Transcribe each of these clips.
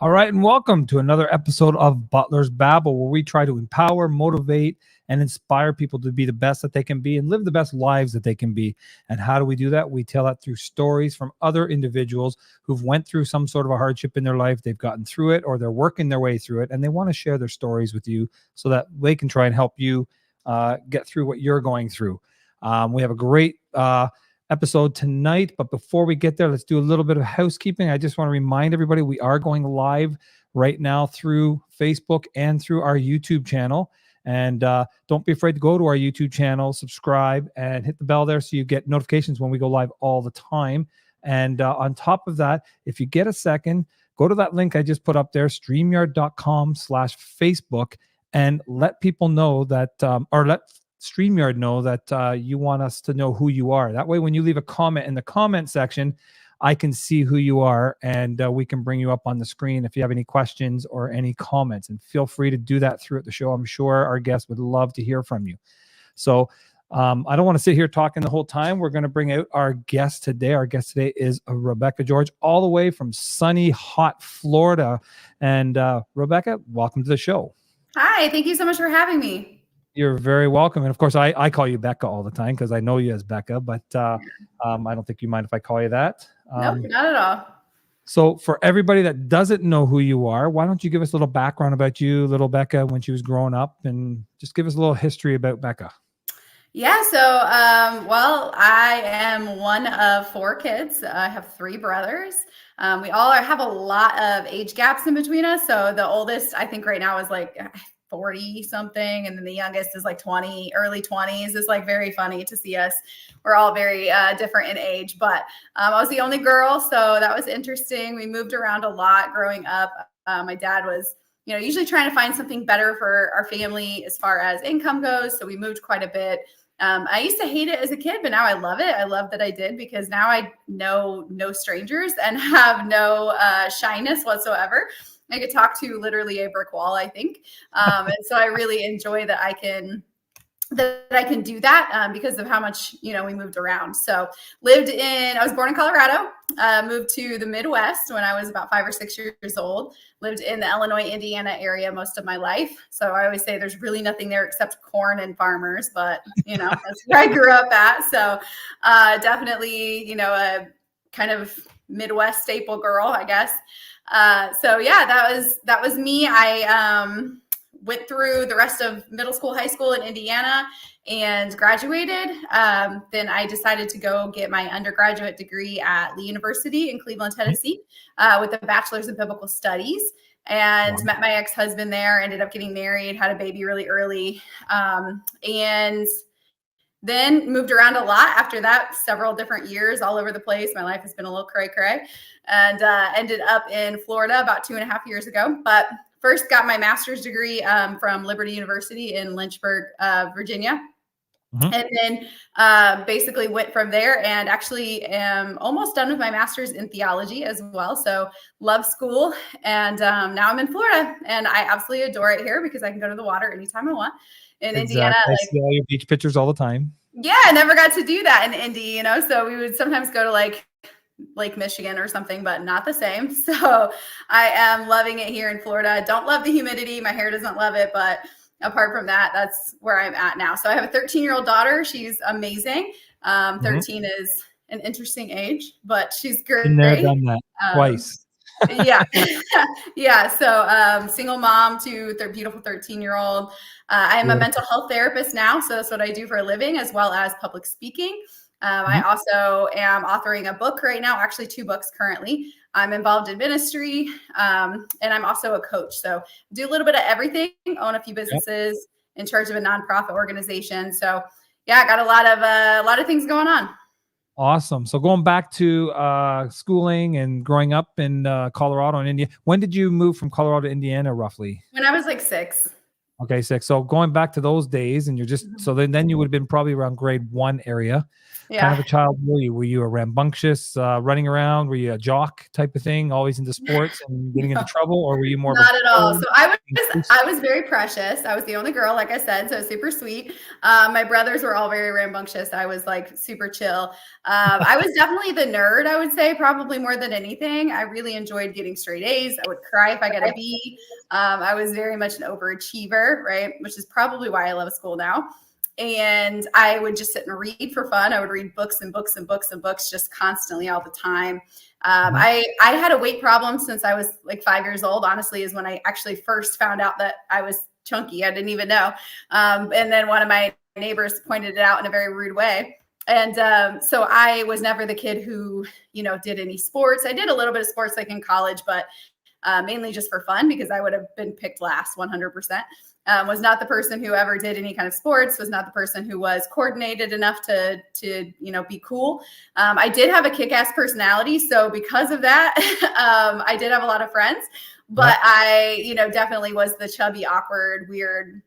All right, and welcome to another episode of Butler's Babble, where we try to empower, motivate, and inspire people to be the best that they can be and live the best lives that they can be. And how do we do that? We tell that through stories from other individuals who've went through some sort of a hardship in their life. They've gotten through it, or they're working their way through it, and they want to share their stories with you so that they can try and help you get through what you're going through. We have a great episode tonight, but before we get there, let's do a little bit of housekeeping. I just want to remind everybody we are going live right now through Facebook and through our YouTube channel. And don't be afraid to go to our YouTube channel, subscribe, and hit the bell there so you get notifications when we go live all the time. And on top of that, if you get a second, go to that link I just put up there, streamyard.com/Facebook, and let people know that, or let StreamYard know that you want us to know who you are. That way, when you leave a comment in the comment section, I can see who you are, and we can bring you up on the screen if you have any questions or any comments. And feel free to do that throughout the show. I'm sure our guests would love to hear from you. So I don't want to sit here talking the whole time. We're going to bring out our guest today. Our guest today is Rebekah George, all the way from sunny, hot Florida. And Rebekah, welcome to the show. Hi, thank you so much for having me. You're very welcome. And of course, I call you Becca all the time because I know you as Becca, but I don't think you mind if I call you that. Nope, not at all. So for everybody that doesn't know who you are, why don't you give us a little background about you, little Becca, when she was growing up, and just give us a little history about Becca. Yeah, so, well, I am one of 4 kids. I have 3 brothers. We all have a lot of age gaps in between us. So the oldest, I think right now is like 40 something. And then the youngest is like 20, early 20s. It's like very funny to see us. We're all very different in age, but I was the only girl. So that was interesting. We moved around a lot growing up. My dad was, usually trying to find something better for our family as far as income goes. So we moved quite a bit. I used to hate it as a kid, but now I love it. I love that I did because now I know no strangers and have no shyness whatsoever. I could talk to literally a brick wall, I think. And so I really enjoy that I can do that because of how much, we moved around. So I was born in Colorado, moved to the Midwest when I was about 5 or 6 years old, lived in the Illinois, Indiana area most of my life. So I always say there's really nothing there except corn and farmers, but, that's where I grew up at. So definitely, a kind of Midwest staple girl, I guess. So yeah, that was me. I went through the rest of middle school, high school in Indiana and graduated. Then I decided to go get my undergraduate degree at Lee University in Cleveland, Tennessee, with a bachelor's in biblical studies, and met my ex-husband there, ended up getting married, had a baby really early. And then moved around a lot after that, several different years all over the place. My life has been a little cray-cray, and ended up in Florida about 2.5 years ago. But first got my master's degree from Liberty University in Lynchburg, Virginia. Mm-hmm. And then basically went from there, and actually am almost done with my master's in theology as well. So love school. And now I'm in Florida, and I absolutely adore it here because I can go to the water anytime I want. In Indiana, I see all your beach pictures all the time. Yeah, I never got to do that in Indy, so we would sometimes go to like Lake Michigan or something, but not the same. So I am loving it here in Florida. Don't love the humidity. My hair doesn't love it, but apart from that, that's where I'm at now. So I have a 13-year-old daughter. She's amazing. 13 is an interesting age, but she's great. Been there, done that twice. Yeah. Yeah. So single mom to their beautiful 13-year-old. I am a mental health therapist now. So that's what I do for a living, as well as public speaking. I also am authoring a book right now, actually 2 books currently. I'm involved in ministry, and I'm also a coach. So do a little bit of everything, own a few businesses, in charge of a nonprofit organization. So yeah, I got a lot of things going on. Awesome. So going back to schooling and growing up in Colorado and India, when did you move from Colorado to Indiana roughly? When I was like 6. Okay, 6. So going back to those days, and you're just Mhm. so then you would have been probably around grade 1 area. Kind of Yeah. a child were you? Were you a rambunctious, running around? Were you a jock type of thing, always into sports and getting into trouble, or were you more of a Not at all. quiet, So I was inclusive? I was very precious. I was the only girl, like I said, so super sweet. My brothers were all very rambunctious. I was like super chill. I was definitely the nerd, I would say, probably more than anything. I really enjoyed getting straight A's. I would cry if I got a B. I was very much an overachiever, right? Which is probably why I love school now. And I would just sit and read for fun. I would read books and books and books and books just constantly all the time. Mhm. I had a weight problem since I was like 5 years old, honestly, is when I actually first found out that I was chunky. I didn't even know. And then one of my neighbors pointed it out in a very rude way. And so I was never the kid who, did any sports. I did a little bit of sports like in college, but mainly just for fun because I would have been picked last 100%. Was not the person who ever did any kind of sports, was not the person who was coordinated enough to be cool. I did have a kick-ass personality. So because of that, I did have a lot of friends, but Yep. I, definitely was the chubby, awkward, weird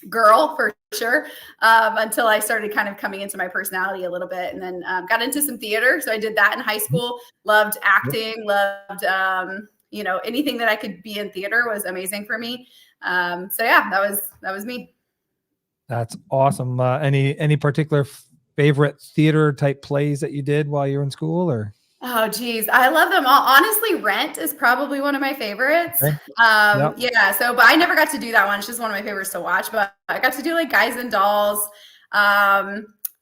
girl for sure, until I started kind of coming into my personality a little bit, and then got into some theater. So I did that in high Mhm. school. Loved Yep. acting. Loved anything that I could be in theater was amazing for me. So yeah, that was me. That's awesome. Any particular favorite theater type plays that you did while you were in school, or? Oh, geez. I love them all. Honestly, Rent is probably one of my favorites. Okay. Yep. Yeah. So, but I never got to do that one. It's just one of my favorites to watch. But I got to do like Guys and Dolls.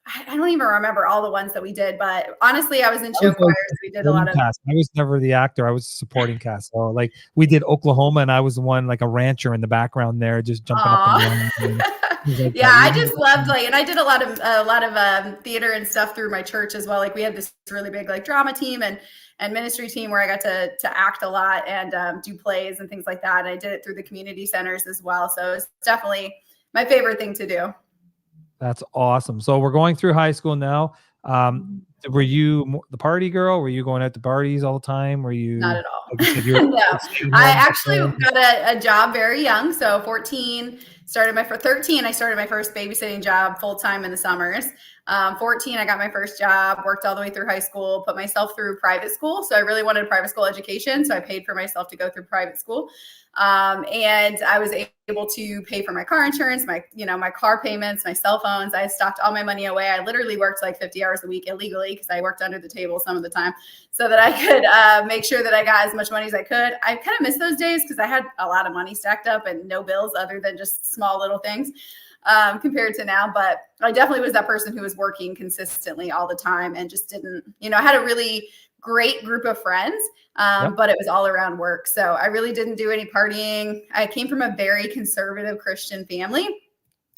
I don't even remember all the ones that we did. But honestly, I was in I show was choirs. always the We did a lot supporting of. cast. I was never the actor. I was the supporting cast. So like we did Oklahoma, and I was the one like a rancher in the background there, just jumping up and Aw. down and things like Yeah, that. You I remember just that loved one? and I did a lot of theater and stuff through my church as well. Like we had this really big like drama team and ministry team where I got to act a lot and do plays and things like that. And I did it through the community centers as well. So it's definitely my favorite thing to do. That's awesome. So we're going through high school now. Were you the party girl? Were you going out to parties all the time? Were Not you, at all. like you said, you're No, staying I home with the actually friends? got a job very young. So 14, for 13, I started my first babysitting job full time in the summers. 14, I got my first job, worked all the way through high school, put myself through private school. So I really wanted private school education. So I paid for myself to go through private school. And I was able to pay for my car insurance, my car payments, my cell phones. I stocked all my money away. I literally worked like 50 hours a week illegally because I worked under the table some of the time so that I could make sure that I got as much money as I could. I kind of miss those days because I had a lot of money stacked up and no bills other than just small little things compared to now. But I definitely was that person who was working consistently all the time and just didn't, I had a really great group of friends, Yep. but it was all around work. So I really didn't do any partying. I came from a very conservative Christian family,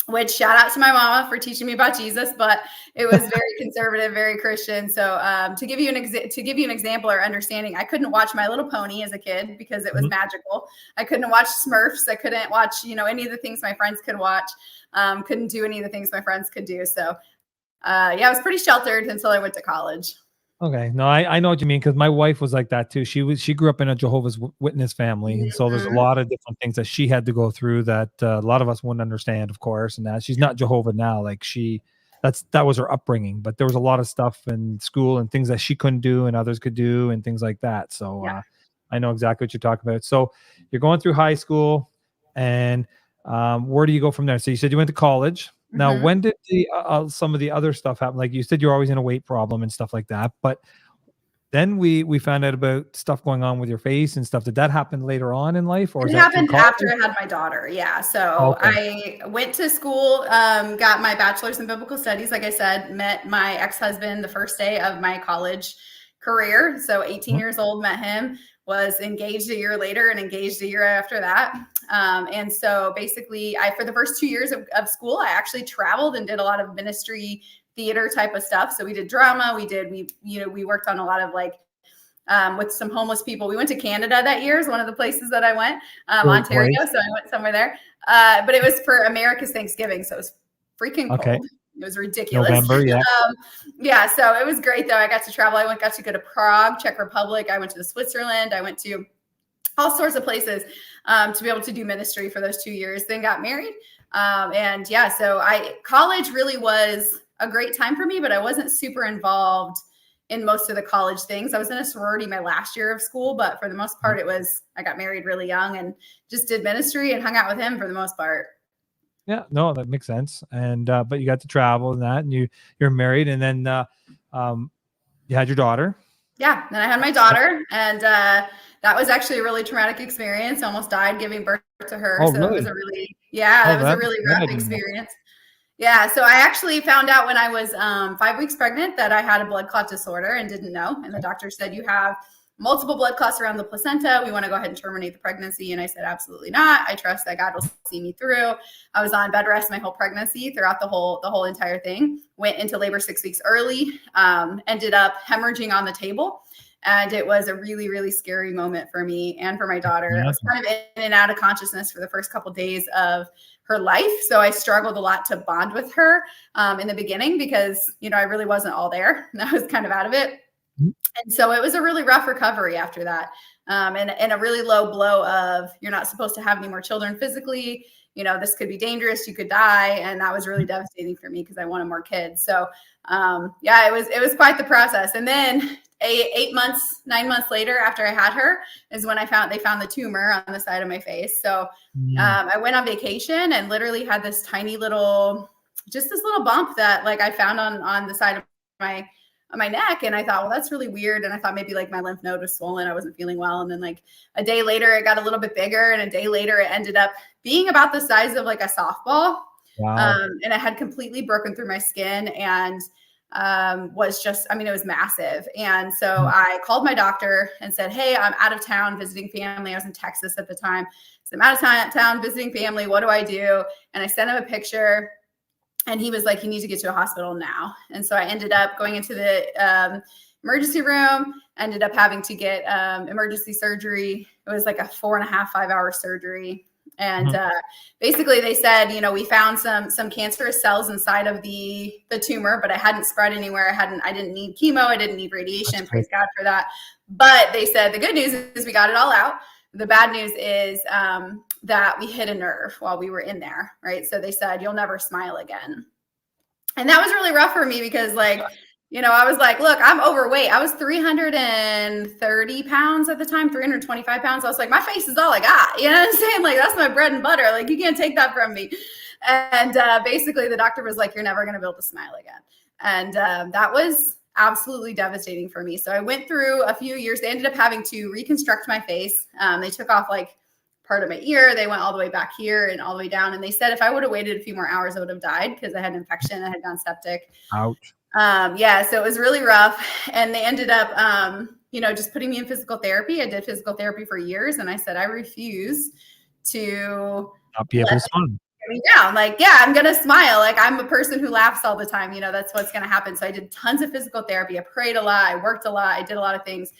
which shout out to my mama for teaching me about Jesus, but it was very conservative, very Christian. So to give you an example or understanding, I couldn't watch My Little Pony as a kid because it was Mhm. magical. I couldn't watch Smurfs. I couldn't watch, any of the things my friends could watch. Couldn't do any of the things my friends could do. So yeah, I was pretty sheltered until I went to college. Okay. No, I know what you mean because my wife was like that too. She grew up in a Jehovah's Witness family, and so there's a Mhm. lot of different things that she had to go through that a lot of us wouldn't understand, of course. And that she's not Jehovah now, like that was her upbringing. But there was a lot of stuff in school and things that she couldn't do and others could do and things like that. So Yeah. I know exactly what you're talking about. So you're going through high school, and where do you go from there? So you said you went to college. Now, Mhm. when did some of the other stuff happen? Like you said, you're always in a weight problem and stuff like that. But then we found out about stuff going on with your face and stuff. Did that happen later on in life, or is It that through happened college? after I had my daughter. Yeah. So Okay. I went to school, got my bachelor's in biblical studies. Like I said, met my ex-husband the first day of my college career. So 18 Mhm. years old, met him, was engaged a year later and engaged a year after that. And so basically for the first 2 years of school, I actually traveled and did a lot of ministry theater type of stuff. So we did drama. We worked on a lot of like, with some homeless people. We went to Canada that year is one of the places that I went, Great Ontario. place. So I went somewhere there. But it was for America's Thanksgiving. So it was freaking Okay. cold. It was ridiculous. November. Yeah. Yeah. So it was great though. I got to travel. Got to go to Prague, Czech Republic. I went to Switzerland. I went to all sorts of places to be able to do ministry for those 2 years, then got married. And yeah, so college really was a great time for me, but I wasn't super involved in most of the college things. I was in a sorority my last year of school, but for the most part, I got married really young and just did ministry and hung out with him for the most part. Yeah, no, that makes sense. And but you got to travel and that, and you're married, and then you had your daughter. Yeah, then I had my daughter, and that was actually a really traumatic experience. I almost died giving birth to her. Oh, So really? That was a really rough experience. Yeah, so I actually found out when I was 5 weeks pregnant that I had a blood clot disorder and didn't know. And the doctor said, you have multiple blood clots around the placenta. We want to go ahead and terminate the pregnancy. And I said, absolutely not. I trust that God will see me through. I was on bed rest my whole pregnancy throughout the whole entire thing. Went into labor 6 weeks early, ended up hemorrhaging on the table. And it was a really, really scary moment for me and for my daughter. I was kind of in and out of consciousness for the first couple of days of her life. So I struggled a lot to bond with her in the beginning because, I really wasn't all there. I was kind of out of it. And so it was a really rough recovery after that. And a really low blow of you're not supposed to have any more children physically. This could be dangerous. You could die. And that was really devastating for me because I wanted more kids. So yeah, it was quite the process. And then 9 months later after I had her is when they found the tumor on the side of my face. So I went on vacation and literally had this tiny little bump that like I found on the side of my neck. And I thought, well, that's really weird. And I thought maybe like my lymph node was swollen. I wasn't feeling well. And then like a day later, it got a little bit bigger. And a day later, it ended up being about the size of like a softball. Wow. And it had completely broken through my skin and it was massive. And so I called my doctor and said, hey, I'm out of town visiting family. I was in Texas at the time. So I'm out of town visiting family. What do I do? And I sent him a picture and he was like, you need to get to a hospital now. And so I ended up going into the emergency room, ended up having to get emergency surgery. It was like a 4.5, 5 hour surgery. And basically they said, we found some cancerous cells inside of the tumor, but it hadn't spread anywhere. I didn't need chemo. I didn't need radiation. Praise God for that. But they said the good news is we got it all out. The bad news is that we hit a nerve while we were in there. Right. So they said, you'll never smile again. And that was really rough for me because I was like, look, I'm overweight. I was 330 pounds at the time, 325 pounds. I was like, my face is all I got. You know what I'm saying? Like, that's my bread and butter. Like, you can't take that from me. And basically the doctor was like, you're never going to be able to smile again. And that was absolutely devastating for me. So I went through a few years. They ended up having to reconstruct my face. They took off like part of my ear. They went all the way back here and all the way down. And they said, if I would have waited a few more hours, I would have died because I had an infection. I had gone septic. Ouch. So it was really rough. And they ended up, just putting me in physical therapy. I did physical therapy for years. And I said, I refuse to not be able to smile. Me down. Like, yeah, I'm going to smile. Like, I'm a person who laughs all the time. That's what's going to happen. So I did tons of physical therapy. I prayed a lot. I worked a lot. I did a lot of things.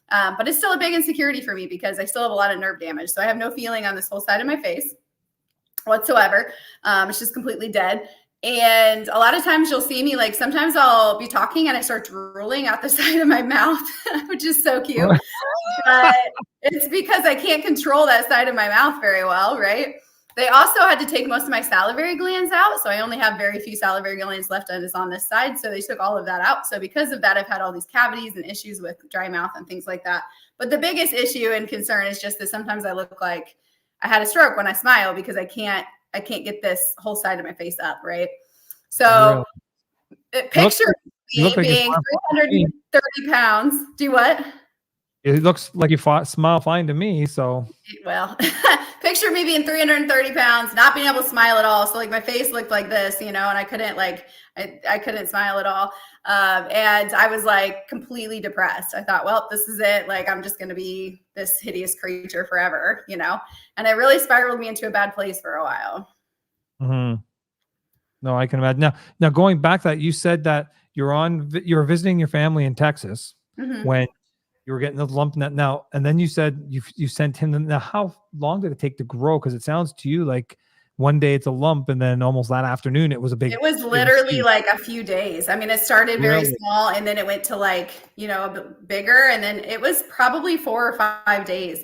But it's still a big insecurity for me because I still have a lot of nerve damage. So I have no feeling on this whole side of my face whatsoever. It's just completely dead. And a lot of times you'll see me, like sometimes I'll be talking and I start drooling out the side of my mouth, which is so cute. But it's because I can't control that side of my mouth very well, right? They also had to take most of my salivary glands out. So I only have very few salivary glands left on this side. So they took all of that out. So because of that, I've had all these cavities and issues with dry mouth and things like that. But the biggest issue and concern is just that sometimes I look like I had a stroke when I smile because I can't get this whole side of my face up, right? So picture me being 330 pounds. Do what? It looks like you smile fine to me. So, well, picture me being 330 pounds, not being able to smile at all. So like my face looked like this, and I couldn't I couldn't smile at all. And I was like completely depressed. I thought, well, this is it. Like, I'm just going to be this hideous creature forever, and it really spiraled me into a bad place for a while. Mm-hmm. No, I can imagine. Now going back to that, you said that you were visiting your family in Texas when you were getting the lump now, and then you said you sent him. Now, how long did it take to grow? Because it sounds to you like one day it's a lump, and then almost that afternoon it was a big. It was literally like a few days. I mean, it started very small, and then it went to a bit bigger, and then it was probably 4 or 5 days.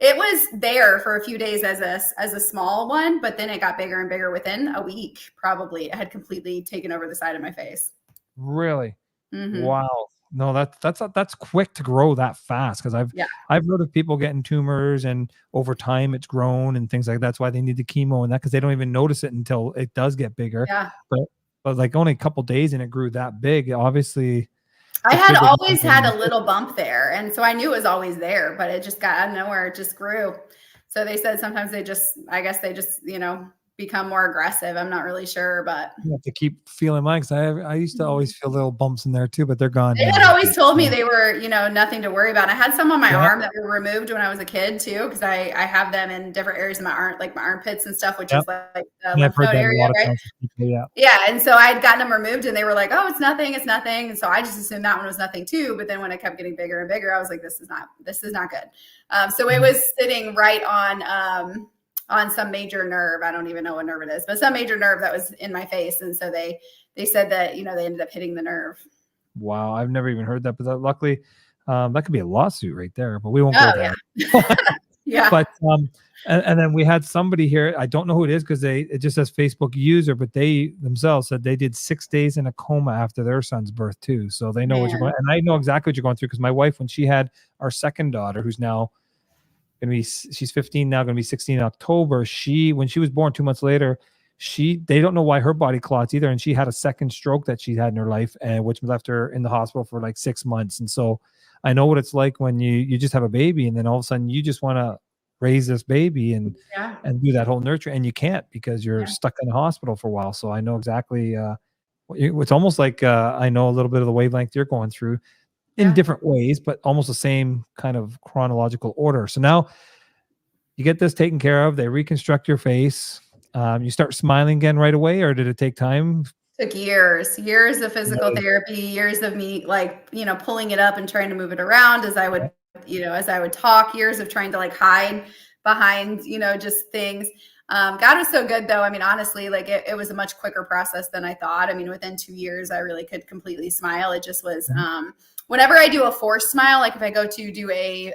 It was there for a few days as a small one, but then it got bigger and bigger within a week. Probably it had completely taken over the side of my face. Really? Mm-hmm. Wow. No, that's quick to grow that fast, because Yeah. I've heard of people getting tumors and over time it's grown and things like that. That's why they need the chemo and that, because they don't even notice it until it does get bigger. Yeah. But like only a couple days and it grew that big. Obviously, I it's had bigger always had than a little bump there, and so I knew it was always there, but it just got out of nowhere. It just grew. So they said sometimes I guess they just, become more aggressive. I'm not really sure, but you have to keep feeling mine, because I used to always feel little bumps in there too, but they're gone they now. had always told me they were, nothing to worry about. I had some on my Yeah. arm that were removed when I was a kid too, because I have them in different areas of my arm, like my armpits and stuff, which Yep. is like the Yeah, I've lymph heard node that a area, lot of right? times from people, yeah. Yeah, and so I had gotten them removed, and they were like, "Oh, it's nothing, it's nothing." And so I just assumed that one was nothing too. But then when it kept getting bigger and bigger, I was like, "This is not good." So it was sitting right on some major nerve. I don't even know what nerve it is, but some major nerve that was in my face. And so they said that they ended up hitting the nerve. Wow, I've never even heard that, but luckily, that could be a lawsuit right there. But we won't Oh go there. yeah, yeah. But and then we had somebody here. I don't know who it is, because it just says Facebook user, but they themselves said they did 6 days in a coma after their son's birth too. So they know what you're Man. going. And I know exactly what you're going through, because my wife, when she had our second daughter, who's now she's 15 now, going to be 16 in October. When she was born 2 months later, they don't know why her body clots either, and she had a second stroke that she had in her life, and which left her in the hospital for like 6 months. And so I know what it's like when you just have a baby, and then all of a sudden you just want to raise this baby and Yeah. do that whole nurture, and you can't, because you're Yeah. stuck in the hospital for a while. So I know exactly. It's almost like I know a little bit of the wavelength you're going through, in Yeah. different ways, but almost the same kind of chronological order. So now you get this taken care of. They reconstruct your face. You start smiling again right away, or did it take time? Took years of physical Really? therapy, years of me pulling it up and trying to move it around as I would talk, years of trying to like hide behind, just things. God was so good though. I mean, honestly, like it was a much quicker process than I thought. I mean, within 2 years, I really could completely smile. It just was, whenever I do a forced smile, like if I go to do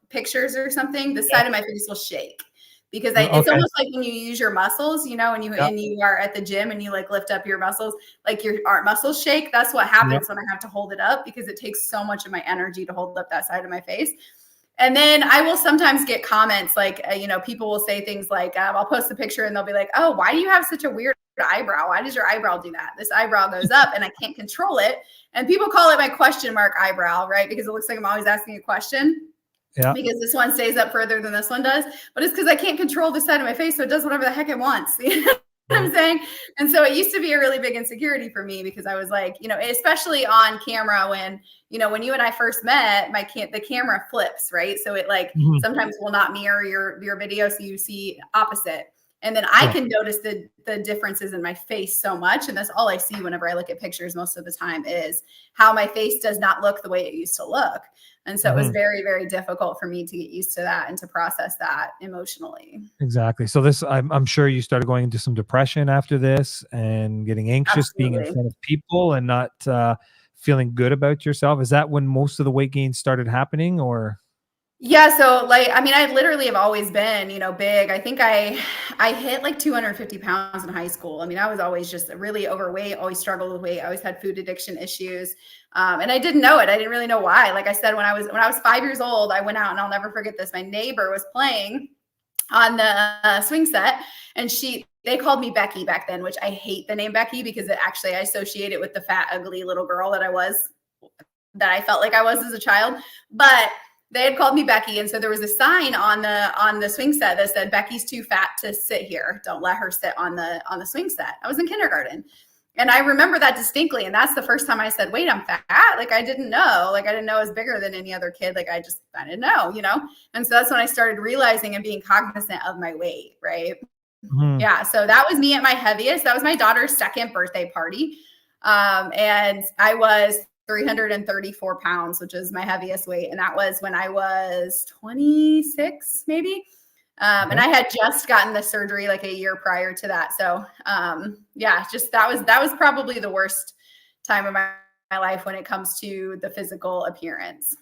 pictures or something, the side of my face will shake. Because it's almost like when you use your muscles, and you are at the gym and you like lift up your muscles, like your arm muscles shake. That's what happens when I have to hold it up, because it takes so much of my energy to hold up that side of my face. And then I will sometimes get comments like, people will say things like, I'll post a picture and they'll be like, "Oh, why do you have such a weird eyebrow? Why does your eyebrow do that? This eyebrow goes up and I can't control it." And people call it my question mark eyebrow, right? Because it looks like I'm always asking a question. Yeah. Because this one stays up further than this one does, but it's because I can't control the side of my face, so it does whatever the heck it wants. You know what I'm saying? And so it used to be a really big insecurity for me, because I was like, especially on camera, when you and I first met, the camera flips, right? So it sometimes will not mirror your video, so you see opposite. And then I can notice the differences in my face so much. And that's all I see whenever I look at pictures most of the time, is how my face does not look the way it used to look. And so it was very, very difficult for me to get used to that and to process that emotionally. Exactly. So I'm sure you started going into some depression after this, and getting anxious, being in front of people and not feeling good about yourself. Is that when most of the weight gain started happening, or? Yeah. So I literally have always been, big. I think I hit like 250 pounds in high school. I mean, I was always just really overweight, always struggled with weight. I always had food addiction issues. And I didn't know it. I didn't really know why. Like I said, when I was 5 years old, I went out, and I'll never forget this. My neighbor was playing on the swing set, and they called me Becky back then, which I hate the name Becky, because I associate it with the fat, ugly little girl that I felt like I was as a child. But they had called me Becky. And so there was a sign on the swing set that said, "Becky's too fat to sit here. Don't let her sit on the swing set." I was in kindergarten. And I remember that distinctly. And that's the first time I said, "Wait, I'm fat." Like I didn't know. Like I didn't know I was bigger than any other kid. Like I didn't know, And so that's when I started realizing and being cognizant of my weight, right? Yeah. So that was me at my heaviest. That was my daughter's second birthday party. And I was 334 pounds, which is my heaviest weight. And that was when I was 26, maybe. And I had just gotten the surgery like a year prior to that. So just that was probably the worst time of my life when it comes to the physical appearance.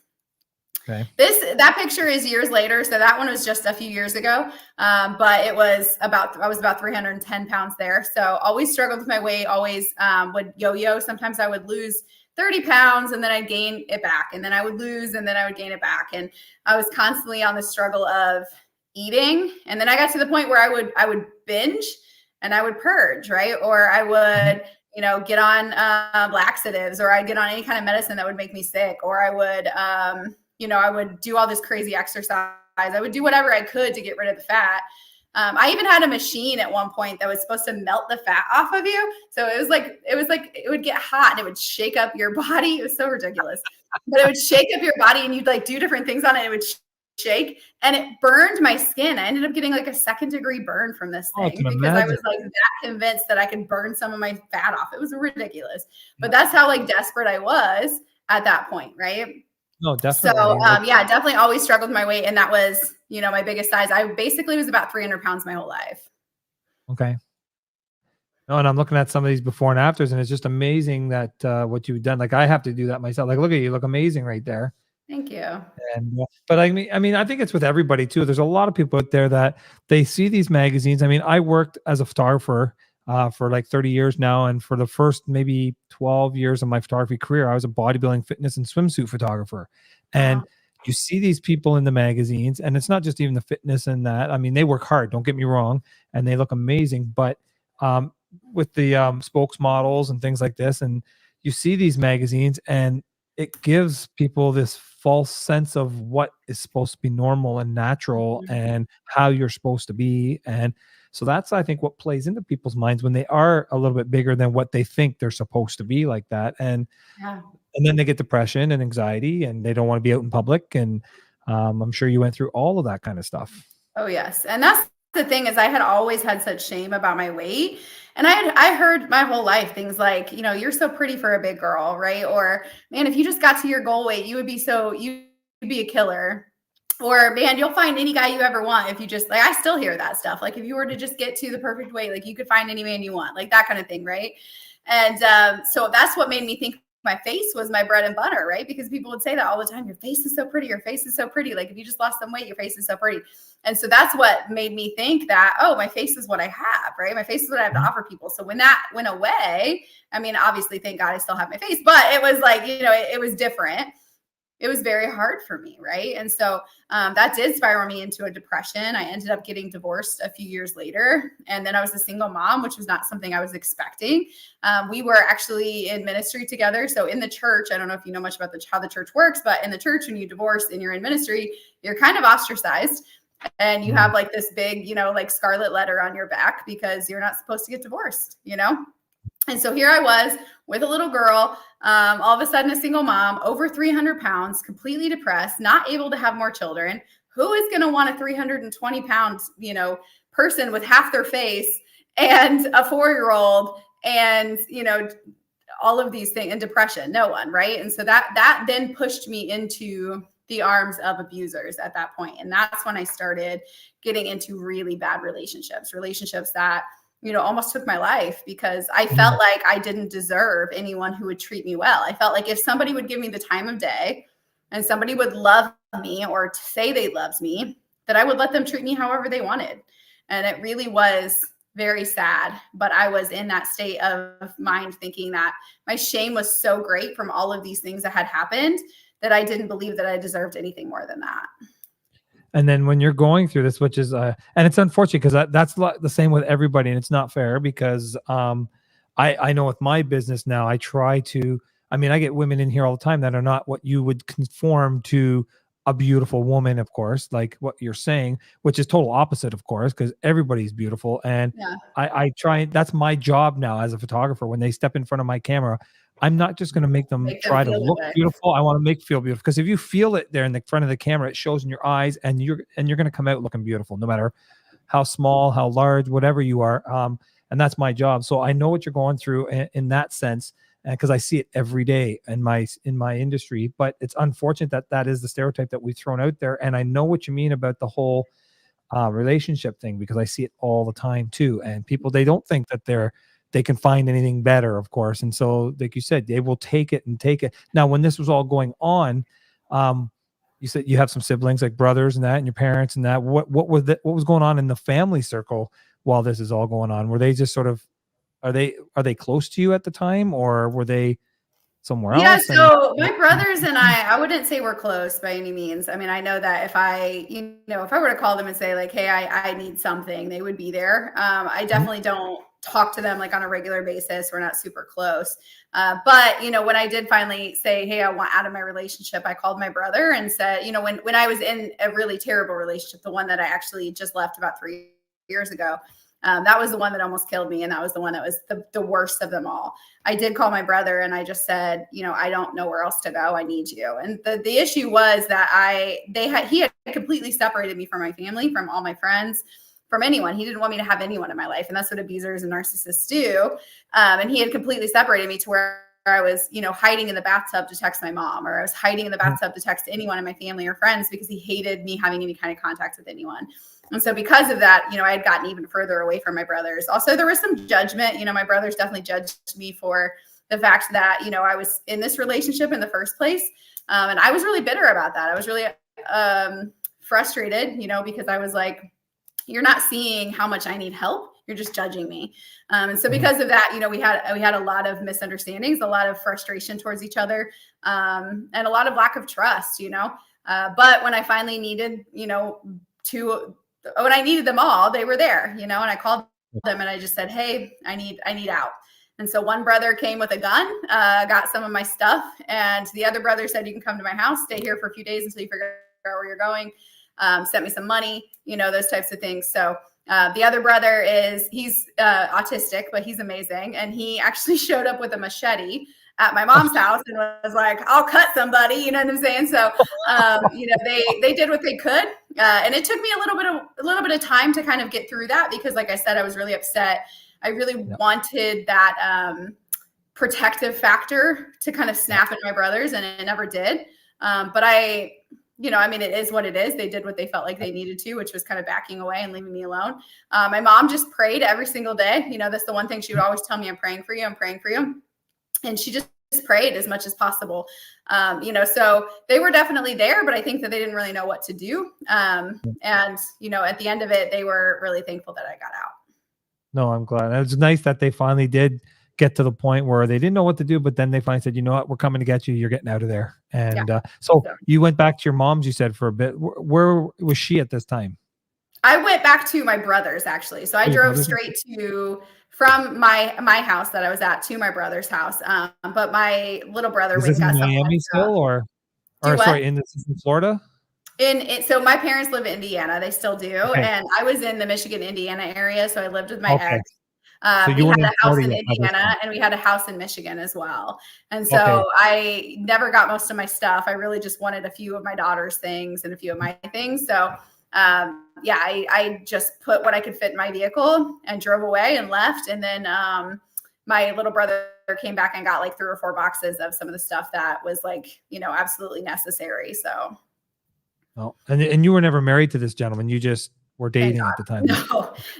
Okay. That picture is years later, so that one was just a few years ago. But I was about 310 pounds there. So always struggled with my weight. Always would yo-yo. Sometimes I would lose 30 pounds and then I'd gain it back, and then I would lose and then I would gain it back, and I was constantly on the struggle of eating. And then I got to the point where I would binge and I would purge, right? Or I would get on laxatives, or I'd get on any kind of medicine that would make me sick, or I would I would do all this crazy exercise. I would do whatever I could to get rid of the fat. I even had a machine at one point that was supposed to melt the fat off of you. So it was like it would get hot and it would shake up your body. It was so ridiculous, but it would shake up your body and you'd like do different things on it. It would shake and it burned my skin. I ended up getting like a 2nd-degree burn from this thing because I was like that convinced that I could burn some of my fat off. It was ridiculous, but that's how like desperate I was at that point, right? No, definitely. So definitely always struggled with my weight, and that was my biggest size. I basically was about 300 pounds my whole life. Okay. No, and I'm looking at some of these before and afters, and it's just amazing that what you've done. Like I have to do that myself. Like, look at you, look amazing right there. Thank you. And but I mean, I think it's with everybody too. There's a lot of people out there that they see these magazines. I mean, I worked as a photographer for like 30 years now, and for the first maybe 12 years of my photography career, I was a bodybuilding, fitness, and swimsuit photographer. And you see these people in the magazines, and it's not just even the fitness and that. I mean, they work hard. Don't get me wrong, and they look amazing. But with the spokesmodels and things like this, and you see these magazines, and it gives people this false sense of what is supposed to be normal and natural and how you're supposed to be. And so that's, I think, what plays into people's minds when they are a little bit bigger than what they think they're supposed to be, like that. And then they get depression and anxiety and they don't want to be out in public. And I'm sure you went through all of that kind of stuff. Oh, yes. And that's the thing, is I had always had such shame about my weight. And I heard my whole life things like, you're so pretty for a big girl, right? Or, man, if you just got to your goal weight, you'd be a killer. Or, man, you'll find any guy you ever want if you just, like, I still hear that stuff. Like, if you were to just get to the perfect weight, like, you could find any man you want, like that kind of thing, right? And so that's what made me think my face was my bread and butter, right? Because people would say that all the time. Your face is so pretty. Your face is so pretty. Like, if you just lost some weight, your face is so pretty. And so that's what made me think that, oh, my face is what I have, right? My face is what I have to offer people. So when that went away, I mean, obviously, thank God I still have my face, but it was like, it was different. It was very hard for me, right? And so that did spiral me into a depression. I ended up getting divorced a few years later. And then I was a single mom, which was not something I was expecting. We were actually in ministry together. So in the church, I don't know if you know much about how the church works, but in the church, when you divorce and you're in ministry, you're kind of ostracized. And you have like this big, like scarlet letter on your back because you're not supposed to get divorced, And so here I was with a little girl, all of a sudden a single mom, over 300 pounds, completely depressed, not able to have more children. Who is going to want a 320 pound, person with half their face and a 4-year-old and, all of these things, and depression? No one, right? And so that then pushed me into the arms of abusers at that point. And that's when I started getting into really bad relationships that almost took my life, because I felt like I didn't deserve anyone who would treat me well. I felt like if somebody would give me the time of day and somebody would love me or say they loved me, that I would let them treat me however they wanted. And it really was very sad. But I was in that state of mind thinking that my shame was so great from all of these things that had happened that I didn't believe that I deserved anything more than that. And then when you're going through this, which is, and it's unfortunate because that's the same with everybody, and it's not fair because I know with my business now, I try to, I get women in here all the time that are not what you would conform to a beautiful woman, of course, like what you're saying, which is total opposite, of course, because everybody's beautiful. And I try, that's my job now as a photographer. When they step in front of my camera, I'm not just going to make them try to look beautiful. I want to make feel beautiful, because if you feel it there in the front of the camera, it shows in your eyes, and you're going to come out looking beautiful, no matter how small, how large, whatever you are. And that's my job. So I know what you're going through in that sense, because I see it every day in my industry. But it's unfortunate that that is the stereotype that we've thrown out there. And I know what you mean about the whole relationship thing, because I see it all the time too. And people, they don't think that they can find anything better, of course. And so, like you said, they will take it. Now, when this was all going on, you said you have some siblings like brothers and that, and your parents and that. What was going on in the family circle while this is all going on? Were they just sort of, are they close to you at the time, or were they somewhere Yeah, else? And so my brothers and I wouldn't say we're close by any means. I mean, I know that if I, if I were to call them and say like, hey, I need something, they would be there. I definitely don't talk to them like on a regular basis. We're not super close. But, when I did finally say, hey, I want out of my relationship, I called my brother and said, when I was in a really terrible relationship, the one that I actually just left about 3 years ago, that was the one that almost killed me. And that was the one that was the worst of them all. I did call my brother and I just said, I don't know where else to go. I need you. And the issue was that he had completely separated me from my family, from all my friends, from anyone. He didn't want me to have anyone in my life. And that's what abusers and narcissists do. And he had completely separated me to where I was, hiding in the bathtub to text my mom, or I was hiding in the bathtub to text anyone in my family or friends because he hated me having any kind of contact with anyone. And so because of that, I had gotten even further away from my brothers. Also, there was some judgment. My brothers definitely judged me for the fact that, I was in this relationship in the first place. And I was really bitter about that. I was really frustrated, because I was like, you're not seeing how much I need help. You're just judging me. And so because of that, we had a lot of misunderstandings, a lot of frustration towards each other, and a lot of lack of trust, but when I finally needed, when I needed them all, they were there, and I called them and I just said, hey, I need out. And so one brother came with a gun, got some of my stuff. And the other brother said, you can come to my house, stay here for a few days until you figure out where you're going. Sent me some money, those types of things. So the other brother he's autistic, but he's amazing. And he actually showed up with a machete at my mom's house and was like, I'll cut somebody, you know what I'm saying? So, they did what they could. And it took me a little bit of time to kind of get through that, because like I said, I was really upset. I really wanted that protective factor to kind of snap at my brothers, and it never did. But it is what it is. They did what they felt like they needed to, which was kind of backing away and leaving me alone. My mom just prayed every single day. That's the one thing she would always tell me, I'm praying for you. I'm praying for you. And she just prayed as much as possible. So they were definitely there, but I think that they didn't really know what to do. And, at the end of it, they were really thankful that I got out. No, I'm glad. It's nice that they finally did get to the point where they didn't know what to do, but then they finally said, you know what, we're coming to get you. You're getting out of there. And so you went back to your mom's, you said, for a bit. Where was she at this time? I went back to my brother's, actually. So I drove straight from my house that I was at to my brother's house. But my little brother was in Miami still, or sorry, in Florida? So my parents live in Indiana. They still do. Okay. And I was in the Michigan, Indiana area. So I lived with my ex. So we had a house in Indiana and we had a house in Michigan as well. And so I never got most of my stuff. I really just wanted a few of my daughter's things and a few of my things. So I just put what I could fit in my vehicle and drove away and left. And then my little brother came back and got like 3 or 4 boxes of some of the stuff that was like, absolutely necessary. So. Oh, and you were never married to this gentleman. You just were dating at the time.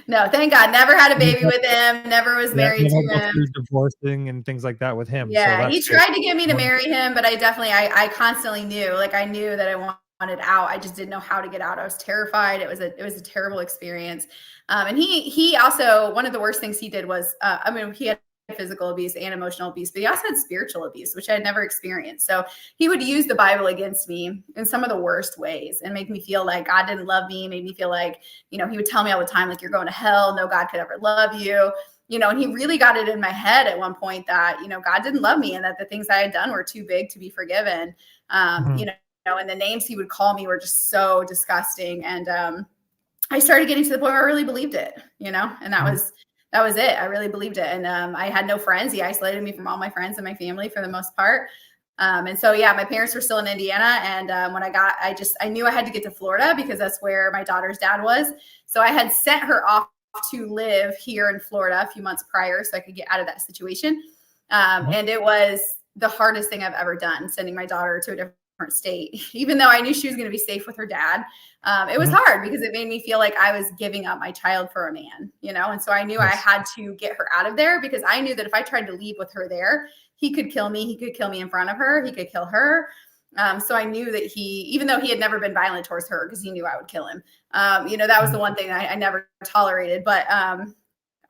No, thank God. Never had a baby with him. Never was married to him. Divorcing and things like that with him. Yeah, so he tried to get me to marry him, but I constantly knew, I knew that I wanted out. I just didn't know how to get out. I was terrified. It was a terrible experience. And he also, one of the worst things he did was, he had physical abuse and emotional abuse, but he also had spiritual abuse, which I had never experienced. So he would use the Bible against me in some of the worst ways and make me feel like God didn't love me, made me feel like, he would tell me all the time, like, you're going to hell. No God could ever love you. And he really got it in my head at one point that, God didn't love me and that the things I had done were too big to be forgiven. And the names he would call me were just so disgusting. And I started getting to the point where I really believed it, and that was it. I really believed it. And I had no friends. He isolated me from all my friends and my family for the most part. And so, my parents were still in Indiana. And when I knew I had to get to Florida because that's where my daughter's dad was. So I had sent her off to live here in Florida a few months prior so I could get out of that situation. And it was the hardest thing I've ever done, sending my daughter to a different state, even though I knew she was going to be safe with her dad. It was hard because it made me feel like I was giving up my child for a man, and so I knew I had to get her out of there because I knew that if I tried to leave with her there, he could kill me. He could kill me in front of her. He could kill her. So I knew that even though he had never been violent towards her, because he knew I would kill him, that was the one thing I never tolerated. But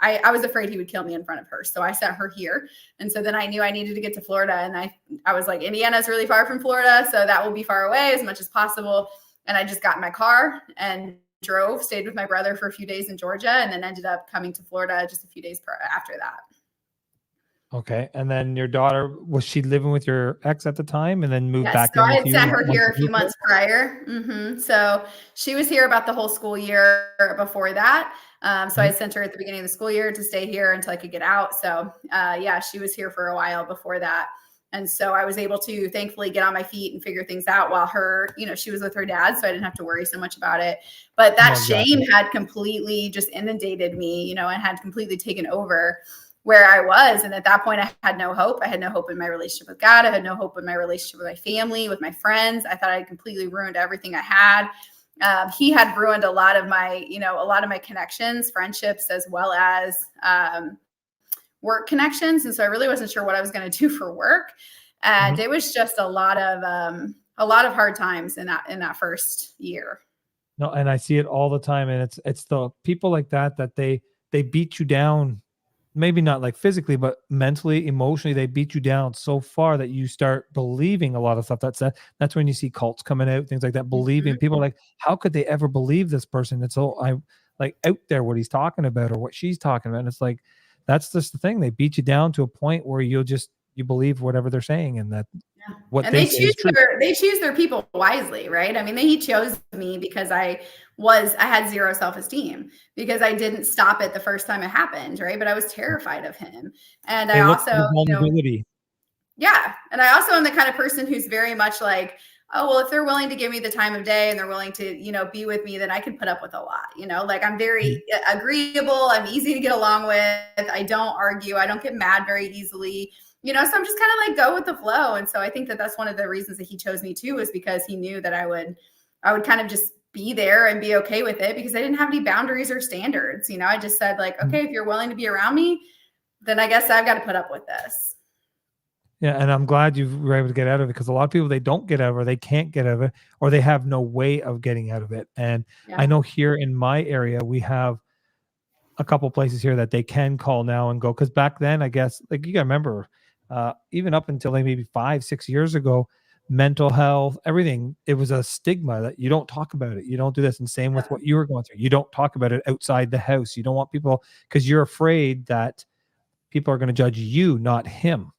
I was afraid he would kill me in front of her. So I sent her here. And so then I knew I needed to get to Florida. And I was like, Indiana's really far from Florida, so that will be far away as much as possible. And I just got in my car and stayed with my brother for a few days in Georgia, and then ended up coming to Florida just a few days after that. Okay. And then your daughter, was she living with your ex at the time and then moved back So in I with had you? sent her here a few months prior. So she was here about the whole school year before that. So I sent her at the beginning of the school year to stay here until I could get out. So she was here for a while before that. And so I was able to thankfully get on my feet and figure things out while she was with her dad. So I didn't have to worry so much about it. But that shame had completely just inundated me, and had completely taken over where I was. And at that point, I had no hope. I had no hope in my relationship with God. I had no hope in my relationship with my family, with my friends. I thought I had completely ruined everything I had. He had ruined a lot of my connections, friendships, as well as work connections. And so I really wasn't sure what I was going to do for work. And it was just a lot of hard times in that first year. No, and I see it all the time. And it's the people like that they beat you down, maybe not like physically, but mentally, emotionally, they beat you down so far that you start believing a lot of stuff. That's when you see cults coming out, things like that, believing. People are like, how could they ever believe this person? It's so out there what he's talking about or what she's talking about. And it's like, that's just the thing. They beat you down to a point where you believe whatever they're saying, and that what they say is true. They choose their people wisely, right? I mean, he chose me because I had zero self-esteem, because I didn't stop it the first time it happened, right? But I was terrified of him. And I also, and I also am the kind of person who's very much like, oh, well, if they're willing to give me the time of day and they're willing to, be with me, then I can put up with a lot, like I'm very agreeable. I'm easy to get along with. I don't argue. I don't get mad very easily. So I'm just kind of like go with the flow. And so I think that that's one of the reasons that he chose me too, is because he knew that I would kind of just be there and be okay with it, because I didn't have any boundaries or standards. I just said like, okay, if you're willing to be around me, then I guess I've got to put up with this. Yeah. And I'm glad you were able to get out of it, because a lot of people, they don't get out of it, or they can't get out of it, or they have no way of getting out of it. And I know here in my area, we have a couple places here that they can call now and go. Because back then, I guess, like, you gotta remember, even up until like maybe 5-6 years ago, mental health, everything, it was a stigma that you don't talk about it. You don't do this. And same with what you were going through. You don't talk about it outside the house. You don't want people, because you're afraid that people are going to judge you, not him.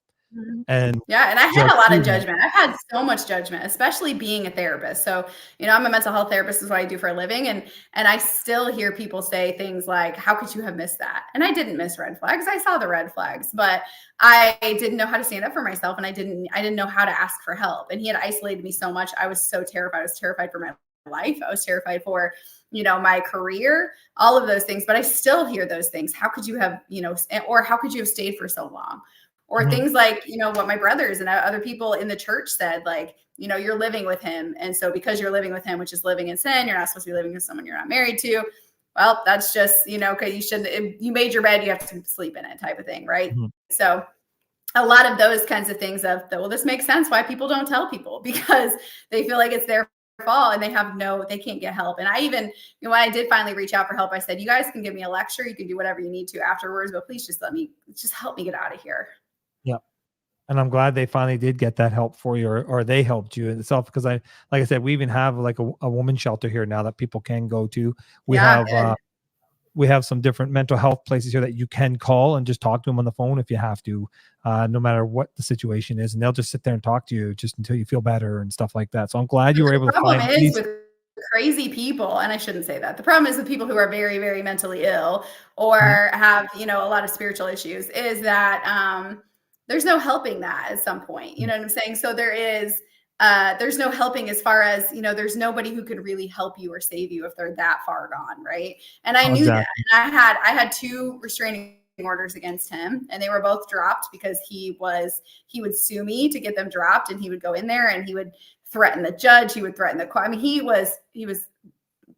And I had a lot of judgment. I've had so much judgment, especially being a therapist. So, I'm a mental health therapist, is what I do for a living. And I still hear people say things like, how could you have missed that? And I didn't miss red flags. I saw the red flags, but I didn't know how to stand up for myself. And I didn't know how to ask for help. And he had isolated me so much. I was so terrified. I was terrified for my life. I was terrified for, my career, all of those things. But I still hear those things. How could you have, or how could you have stayed for so long? Or things like, what my brothers and other people in the church said, like, you're living with him. And so because you're living with him, which is living in sin, you're not supposed to be living with someone you're not married to. Well, that's just, because you shouldn't, if you made your bed, you have to sleep in it, type of thing. Right. So a lot of those kinds of things well, this makes sense why people don't tell people, because they feel like it's their fault and they can't get help. And I even, when I did finally reach out for help, I said, you guys can give me a lecture. You can do whatever you need to afterwards, but please just help me get out of here. Yeah. And I'm glad they finally did get that help for you, or they helped you itself. Because like I said, we even have like a woman shelter here now that people can go to. We have some different mental health places here that you can call and just talk to them on the phone if you have to, no matter what the situation is. And they'll just sit there and talk to you just until you feel better and stuff like that. So I'm glad you were able to find these. Crazy people, and I shouldn't say that. The problem is with people who are very, very mentally ill or have, a lot of spiritual issues, is that there's no helping that at some point. You know what I'm saying? So there's no helping as far as, there's nobody who could really help you or save you if they're that far gone. Right. And I knew that. And I had 2 restraining orders against him, and they were both dropped because he would sue me to get them dropped, and he would go in there and he would threaten the judge. He would threaten the court. I mean, he was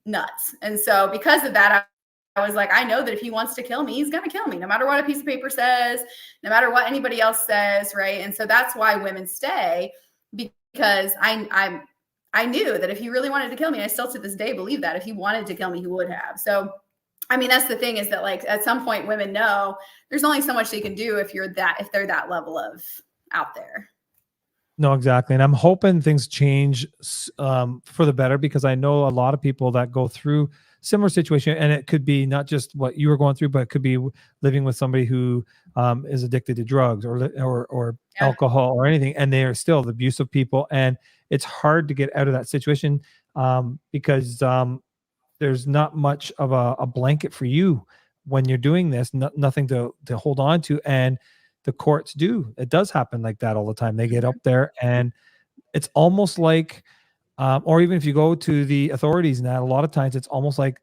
nuts. And so because of that, I was like, I know that if he wants to kill me, he's going to kill me, no matter what a piece of paper says, no matter what anybody else says. Right. And so that's why women stay, because I knew that if he really wanted to kill me, I still to this day believe that if he wanted to kill me, he would have. So, I mean, that's the thing, is that like at some point women know there's only so much they can do if they're that level of out there. No, exactly. And I'm hoping things change for the better, because I know a lot of people that go through similar situation, and it could be not just what you were going through, but it could be living with somebody who is addicted to drugs or Yeah. alcohol or anything, and they are still abusive people. And it's hard to get out of that situation because there's not much of a blanket for you when you're doing this, nothing to hold on to. And the courts it does happen like that all the time. They get up there, and it's almost like or even if you go to the authorities, and that a lot of times it's almost like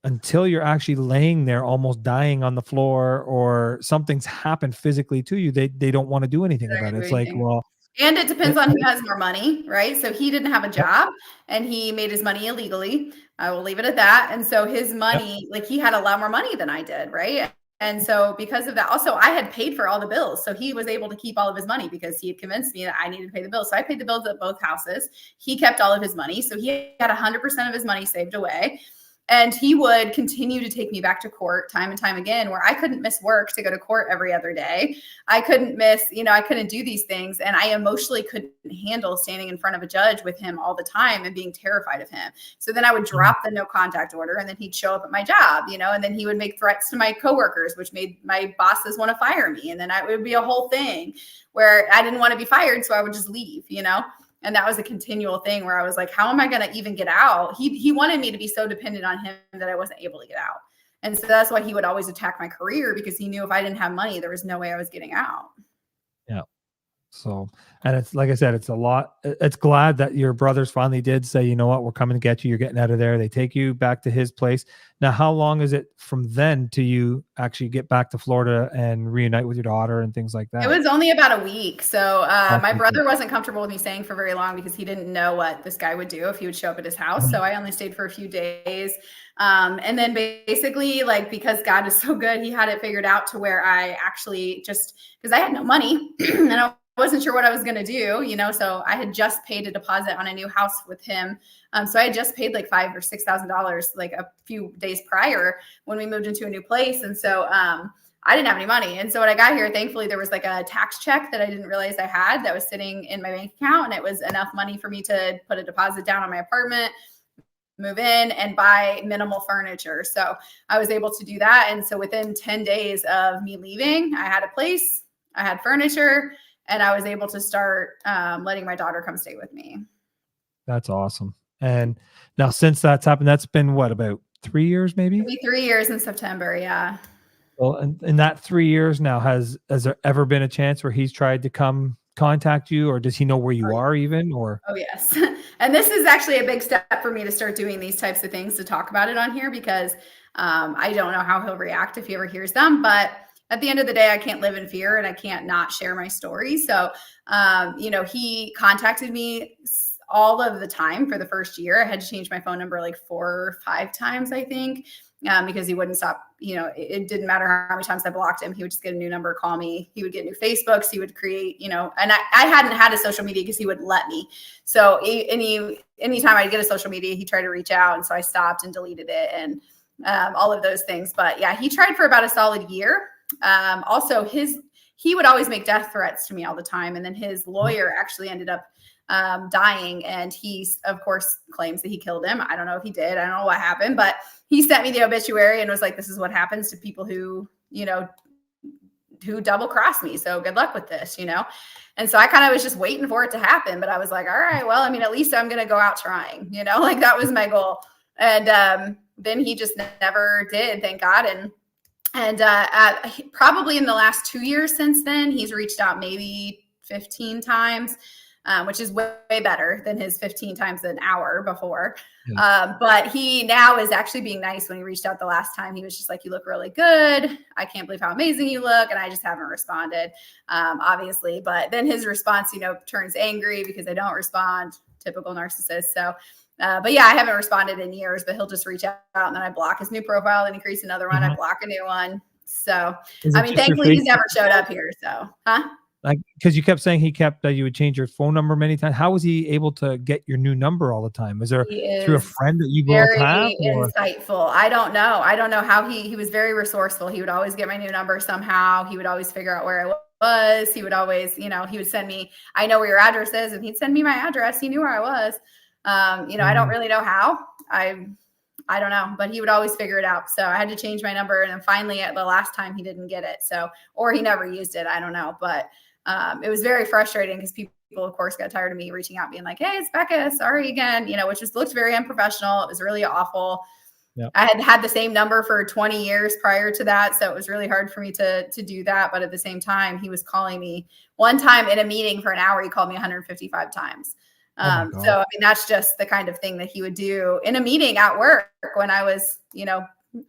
until you're actually laying there almost dying on the floor or something's happened physically to you, they don't want to do anything about it. It's like, well, and it depends on who has more money, right? So he didn't have a job and he made his money illegally. I will leave it at that. And so his money, like he had a lot more money than I did, right? And so because of that, also I had paid for all the bills. So he was able to keep all of his money because he had convinced me that I needed to pay the bills. So I paid the bills at both houses. He kept all of his money. So he had 100% of his money saved away. And he would continue to take me back to court time and time again, where I couldn't miss work to go to court every other day. I couldn't miss, I couldn't do these things. And I emotionally couldn't handle standing in front of a judge with him all the time and being terrified of him. So then I would drop the no contact order, and then he'd show up at my job, and then he would make threats to my coworkers, which made my bosses want to fire me. And then it would be a whole thing where I didn't want to be fired. So I would just leave, And that was a continual thing where I was like, how am I going to even get out? He wanted me to be so dependent on him that I wasn't able to get out. And so that's why he would always attack my career, because he knew if I didn't have money, there was no way I was getting out. Yeah. So, and it's like I said, it's a lot. It's glad that your brothers finally did say, you know what, we're coming to get you. You're getting out of there. They take you back to his place. Now, how long is it from then to you actually get back to Florida and reunite with your daughter and things like that? It was only about a week. So my brother wasn't comfortable with me staying for very long because he didn't know what this guy would do if he would show up at his house. So I only stayed for a few days. And then basically, like, because God is so good, he had it figured out to where I actually just, because I had no money and I wasn't sure what I was going to do, so I had just paid a deposit on a new house with him. So I had just paid like $5,000 or $6,000 like a few days prior when we moved into a new place. And so I didn't have any money. And so when I got here, thankfully there was like a tax check that I didn't realize I had that was sitting in my bank account. And it was enough money for me to put a deposit down on my apartment, move in, and buy minimal furniture. So I was able to do that. And so within 10 days of me leaving, I had a place, I had furniture, and I was able to start letting my daughter come stay with me. That's awesome. And now since that's happened, that's been what, about 3 years maybe? It'll be 3 years in September, yeah. Well, in that 3 years now, has there ever been a chance where he's tried to come contact you, or does he know where you are even? Or Oh, yes. And this is actually a big step for me to start doing these types of things, to talk about it on here, because I don't know how he'll react if he ever hears them. But at the end of the day, I can't live in fear, and I can't not share my story. So, he contacted me all of the time for the first year. I had to change my phone number like 4 or 5 times, I think, because he wouldn't stop. It didn't matter how many times I blocked him. He would just get a new number, call me. He would get new Facebooks. He would create, and I hadn't had a social media because he wouldn't let me. So anytime I'd get a social media, he tried to reach out. And so I stopped and deleted it, and all of those things. But yeah, he tried for about a solid year. Also, he would always make death threats to me all the time. And then his lawyer actually ended up dying, and he of course claims that he killed him. I don't know if he did. I don't know what happened, but he sent me the obituary and was like, this is what happens to people who double cross me. So good luck with this, And so I kind of was just waiting for it to happen, but I was like, all right, well, I mean, at least I'm going to go out trying, like that was my goal. And then he just never did, thank God. And probably in the last 2 years since then, he's reached out maybe 15 times, which is way better than his 15 times an hour before. Yeah. But he now is actually being nice. When he reached out the last time, he was just like, you look really good. I can't believe how amazing you look. And I just haven't responded, obviously. But then his response, turns angry because I don't respond. Typical narcissist. So but yeah, I haven't responded in years, but he'll just reach out, and then I block his new profile, then he creates another one. I block a new one. So, I mean, thankfully he's never showed up here. So, Like, because you kept saying he kept that you would change your phone number many times. How was he able to get your new number all the time? Is there He through a is friend that you both have, very or? insightful. I don't know. I don't know how he was very resourceful. He would always get my new number somehow. He would always figure out where I was. He would always, he would send me, I know where your address is, and he'd send me my address. He knew where I was. I don't really know how. I don't know, but he would always figure it out. So I had to change my number. And then finally at the last time he didn't get it. So, or he never used it. I don't know, but it was very frustrating because people, of course, got tired of me reaching out, being like, "Hey, it's Becca. Sorry again," which just looked very unprofessional. It was really awful. Yep. I had had the same number for 20 years prior to that, so it was really hard for me to do that. But at the same time, he was calling me one time in a meeting for an hour. He called me 155 times. Oh my God. So I mean, that's just the kind of thing that he would do in a meeting at work when I was,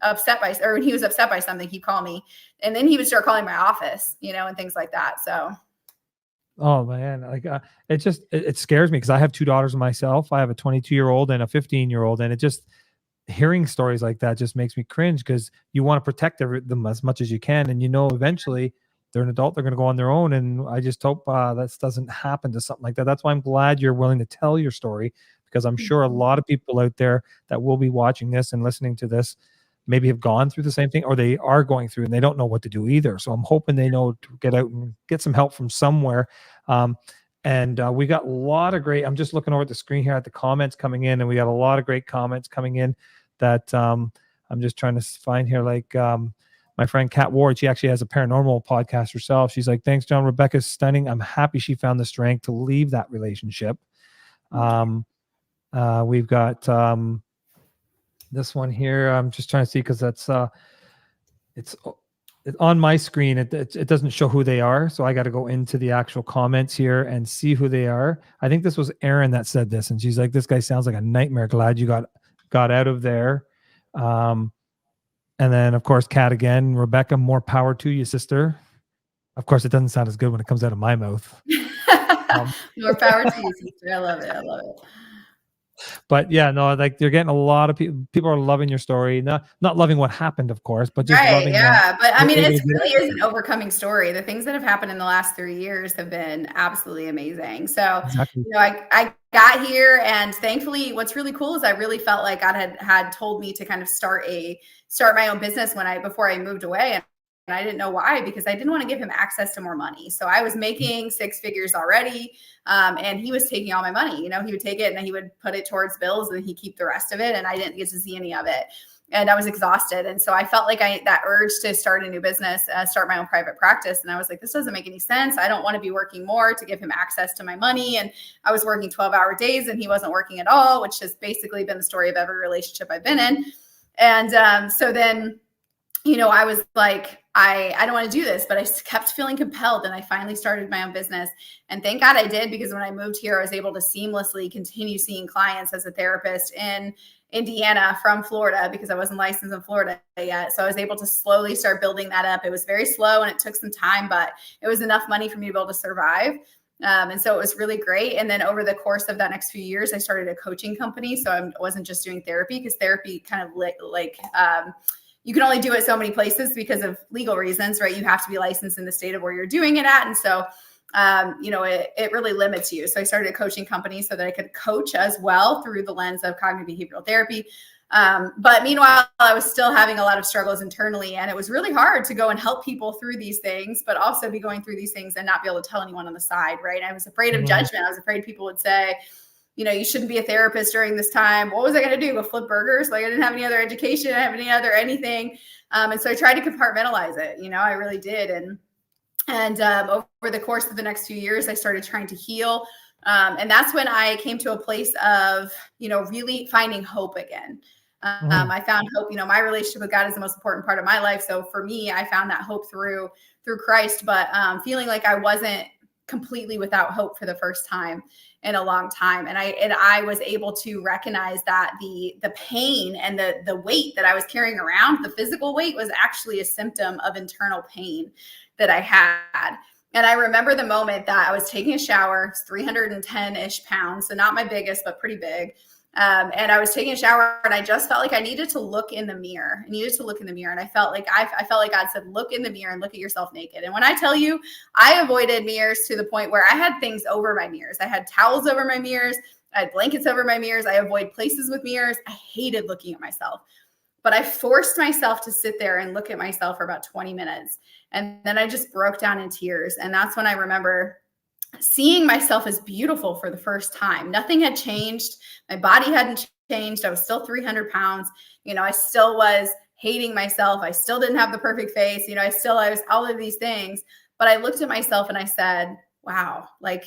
upset by, or when he was upset by something, he'd call me, and then he would start calling my office, and things like that. So. Oh man, like it scares me because I have two daughters myself. I have a 22-year-old and a 15-year-old, and it just hearing stories like that just makes me cringe because you want to protect them as much as you can, and eventually they're an adult, they're going to go on their own, and I just hope that doesn't happen to something like that. That's why I'm glad you're willing to tell your story, because I'm sure a lot of people out there that will be watching this and listening to this maybe have gone through the same thing, or they are going through and they don't know what to do either. So I'm hoping they know to get out and get some help from somewhere. We got a lot of great, I'm just looking over at the screen here at the comments coming in, and we got a lot of great comments coming in that I'm just trying to find here. Like my friend Kat Ward, she actually has a paranormal podcast herself. She's like, "Thanks, John. Rebekah's stunning. I'm happy she found the strength to leave that relationship." We've got this one here. I'm just trying to see because that's it's on my screen. It doesn't show who they are, so I got to go into the actual comments here and see who they are. I think this was Erin that said this, and she's like, "This guy sounds like a nightmare. Glad you got out of there." And then of course, Kat again, Rebekah, more power to you, sister. Of course, it doesn't sound as good when it comes out of my mouth. More power to you, sister. I love it. I love it. But yeah, no, like you're getting a lot of people. People are loving your story, not loving what happened, of course, but just loving. Yeah, but I mean, it really is an overcoming story. The things that have happened in the last 3 years have been absolutely amazing. So, exactly. I got here, and thankfully, what's really cool is I really felt like God had told me to kind of start my own business before I moved away. And I didn't know why, because I didn't want to give him access to more money. So I was making 6 figures already. And he was taking all my money. He would take it and then he would put it towards bills, and he'd keep the rest of it. And I didn't get to see any of it. And I was exhausted. And so I felt like that urge to start a new business, start my own private practice. And I was like, this doesn't make any sense. I don't want to be working more to give him access to my money. And I was working 12-hour days and he wasn't working at all, which has basically been the story of every relationship I've been in. And so then, I was like, I don't want to do this, but I kept feeling compelled. And I finally started my own business. And thank God I did, because when I moved here, I was able to seamlessly continue seeing clients as a therapist in Indiana from Florida, because I wasn't licensed in Florida yet. So I was able to slowly start building that up. It was very slow and it took some time, but it was enough money for me to be able to survive. And so it was really great. And then over the course of that next few years, I started a coaching company. So I wasn't just doing therapy, because therapy kind of you can only do it so many places because of legal reasons, right? You have to be licensed in the state of where you're doing it at. And so, it really limits you. So I started a coaching company so that I could coach as well through the lens of cognitive behavioral therapy. But meanwhile, I was still having a lot of struggles internally, and it was really hard to go and help people through these things, but also be going through these things and not be able to tell anyone on the side, right? I was afraid of judgment. I was afraid people would say, you shouldn't be a therapist during this time. What was I going to do? Go flip burgers? Like, I didn't have any other education. I didn't have anything. And so I tried to compartmentalize it. I really did. And over the course of the next few years, I started trying to heal. And that's when I came to a place of, really finding hope again. I found hope. My relationship with God is the most important part of my life. So for me, I found that hope through Christ, but feeling like I wasn't completely without hope for the first time in a long time. And I was able to recognize that the pain and the weight that I was carrying around, the physical weight, was actually a symptom of internal pain that I had. And I remember the moment that I was taking a shower, 310-ish pounds. So not my biggest, but pretty big. And I was taking a shower and I just felt like I needed to look in the mirror. I needed to look in the mirror. And I felt like God said, look in the mirror and look at yourself naked. And when I tell you, I avoided mirrors to the point where I had things over my mirrors. I had towels over my mirrors. I had blankets over my mirrors. I avoid places with mirrors. I hated looking at myself. But I forced myself to sit there and look at myself for about 20 minutes. And then I just broke down in tears. And that's when I remember seeing myself as beautiful for the first time. Nothing had changed. My body hadn't changed. I was still 300 pounds. I still was hating myself. I still didn't have the perfect face. I was all of these things. But I looked at myself and I said, wow, like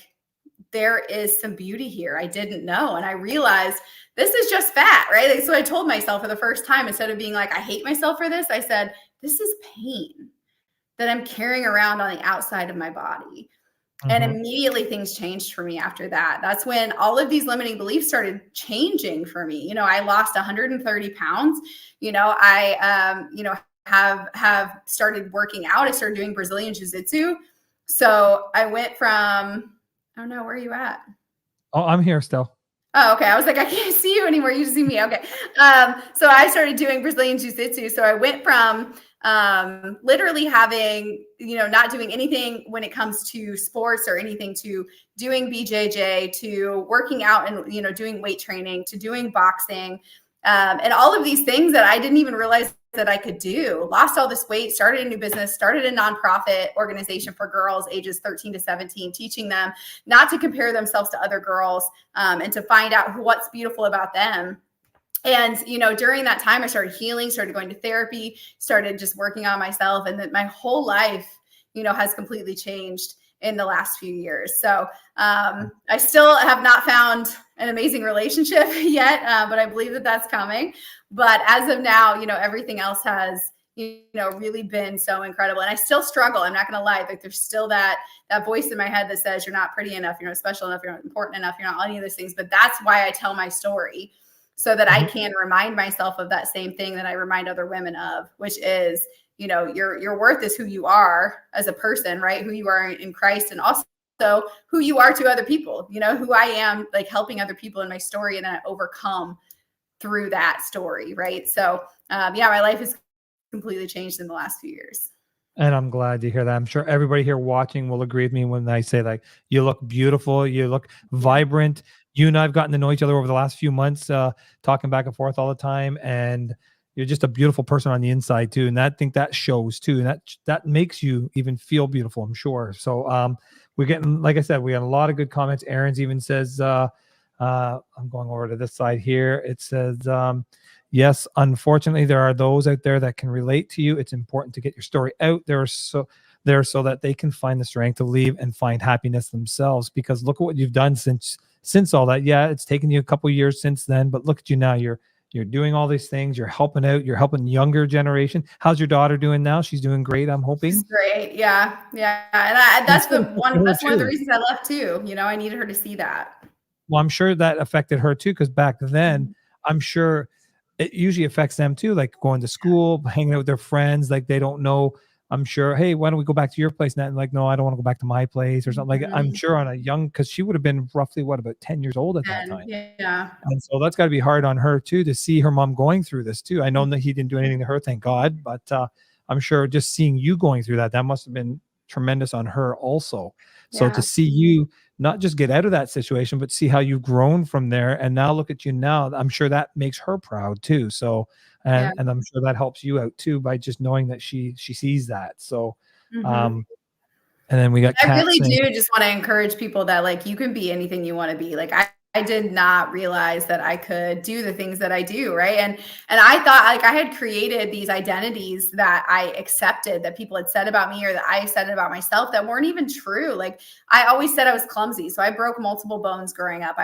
there is some beauty here. I didn't know. And I realized this is just fat, right? Like, so I told myself for the first time, instead of being like, I hate myself for this, I said, this is pain that I'm carrying around on the outside of my body. And immediately things changed for me after that. That's when all of these limiting beliefs started changing for me. I lost 130 pounds. I have started working out. I started doing Brazilian Jiu-Jitsu. So I went from, oh no, where are you at? Oh, I'm here still. Oh, okay. I was like, I can't see you anymore. You just see me. Okay. So I started doing Brazilian Jiu-Jitsu. So I went from literally having, not doing anything when it comes to sports or anything, to doing BJJ, to working out and, doing weight training, to doing boxing, and all of these things that I didn't even realize that I could do. Lost all this weight, started a new business, started a nonprofit organization for girls ages 13 to 17, teaching them not to compare themselves to other girls, and to find out what's beautiful about them. And, during that time, I started healing, started going to therapy, started just working on myself. And then my whole life, has completely changed in the last few years. So I still have not found an amazing relationship yet, but I believe that that's coming. But as of now, everything else has, really been so incredible. And I still struggle. I'm not going to lie. Like there's still that voice in my head that says you're not pretty enough, you're not special enough, you're not important enough, you're not any of those things. But that's why I tell my story, so that I can remind myself of that same thing that I remind other women of, which is, your worth is who you are as a person, right? Who you are in Christ, and also who you are to other people, who I am, like helping other people in my story, and then I overcome through that story, right? So my life has completely changed in the last few years. And I'm glad to hear that. I'm sure everybody here watching will agree with me when I say, like, you look beautiful, you look vibrant. You and I have gotten to know each other over the last few months, talking back and forth all the time. And you're just a beautiful person on the inside too. And I think that shows too. And that makes you even feel beautiful, I'm sure. So we're getting, like I said, we got a lot of good comments. Aaron's even says, I'm going over to this side here. It says, yes, unfortunately, there are those out there that can relate to you. It's important to get your story out there so that they can find the strength to leave and find happiness themselves. Because look at what you've done since all that. Yeah, it's taken you a couple years since then, but look at you now. You're doing all these things. You're helping out. You're helping younger generation. How's your daughter doing now? She's doing great, I'm hoping. She's great. Yeah. And that's one of the reasons I left too. I needed her to see that. Well, I'm sure that affected her too, because back then, I'm sure it usually affects them too, like going to school, hanging out with their friends, like they don't know. I'm sure, hey, why don't we go back to your place? And like, no, I don't want to go back to my place or something. Like, I'm sure on a young, because she would have been roughly about 10 years old at that time. Yeah. And so that's got to be hard on her too, to see her mom going through this too. I know that he didn't do anything to her, thank God, but I'm sure just seeing you going through that must have been tremendous on her also. So to see you not just get out of that situation, but see how you've grown from there, and now look at you now, I'm sure that makes her proud too. So, and I'm sure that helps you out too, by just knowing that she sees that. So, and then we got, I really do just want to encourage people that, like, you can be anything you want to be. Like, I did not realize that I could do the things that I do, right? And I thought, like, I had created these identities that I accepted, that people had said about me or that I said about myself, that weren't even true. Like, I always said I was clumsy. So I broke multiple bones growing up.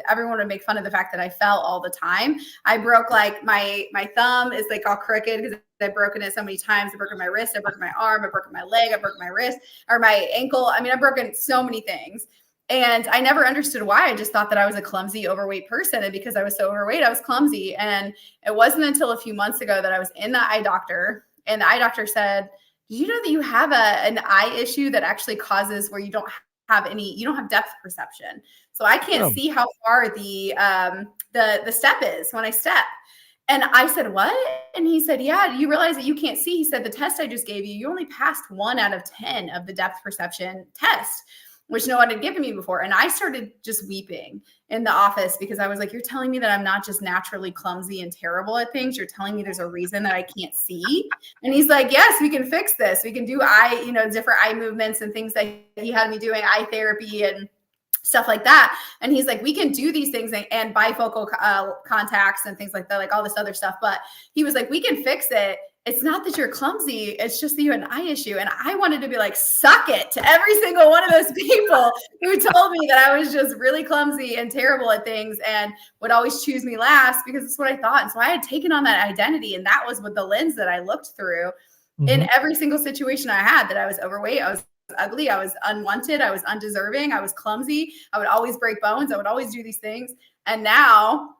Everyone would make fun of the fact that I fell all the time. I broke, like, my thumb is like all crooked because I've broken it so many times. I've broken my wrist, I've broken my arm, I've broken my leg, I've broken my wrist or my ankle. I mean, I've broken so many things. And I never understood why. I just thought that I was a clumsy, overweight person. And because I was so overweight, I was clumsy. And it wasn't until a few months ago that I was in the eye doctor, and the eye doctor said, did you know that you have an eye issue that actually causes where you don't you don't have depth perception. So I can't Oh, see how far the step is when I step. And I said, what? And he said, yeah, do you realize that you can't see? He said, the test I just gave you, you only passed 1 out of 10 of the depth perception test, which no one had given me before. And I started just weeping in the office because I was like, you're telling me that I'm not just naturally clumsy and terrible at things. You're telling me there's a reason that I can't see. And he's like, yes, we can fix this. We can do different eye movements and things that he had me doing, eye therapy and stuff like that. And he's like, we can do these things and bifocal contacts and things like that, like all this other stuff. But he was like, we can fix it. It's not that you're clumsy. It's just that you had an eye issue. And I wanted to be like, suck it to every single one of those people who told me that I was just really clumsy and terrible at things and would always choose me last because it's what I thought. And so I had taken on that identity. And that was with the lens that I looked through in every single situation I had, that I was overweight, I was ugly, I was unwanted, I was undeserving, I was clumsy, I would always break bones, I would always do these things. And now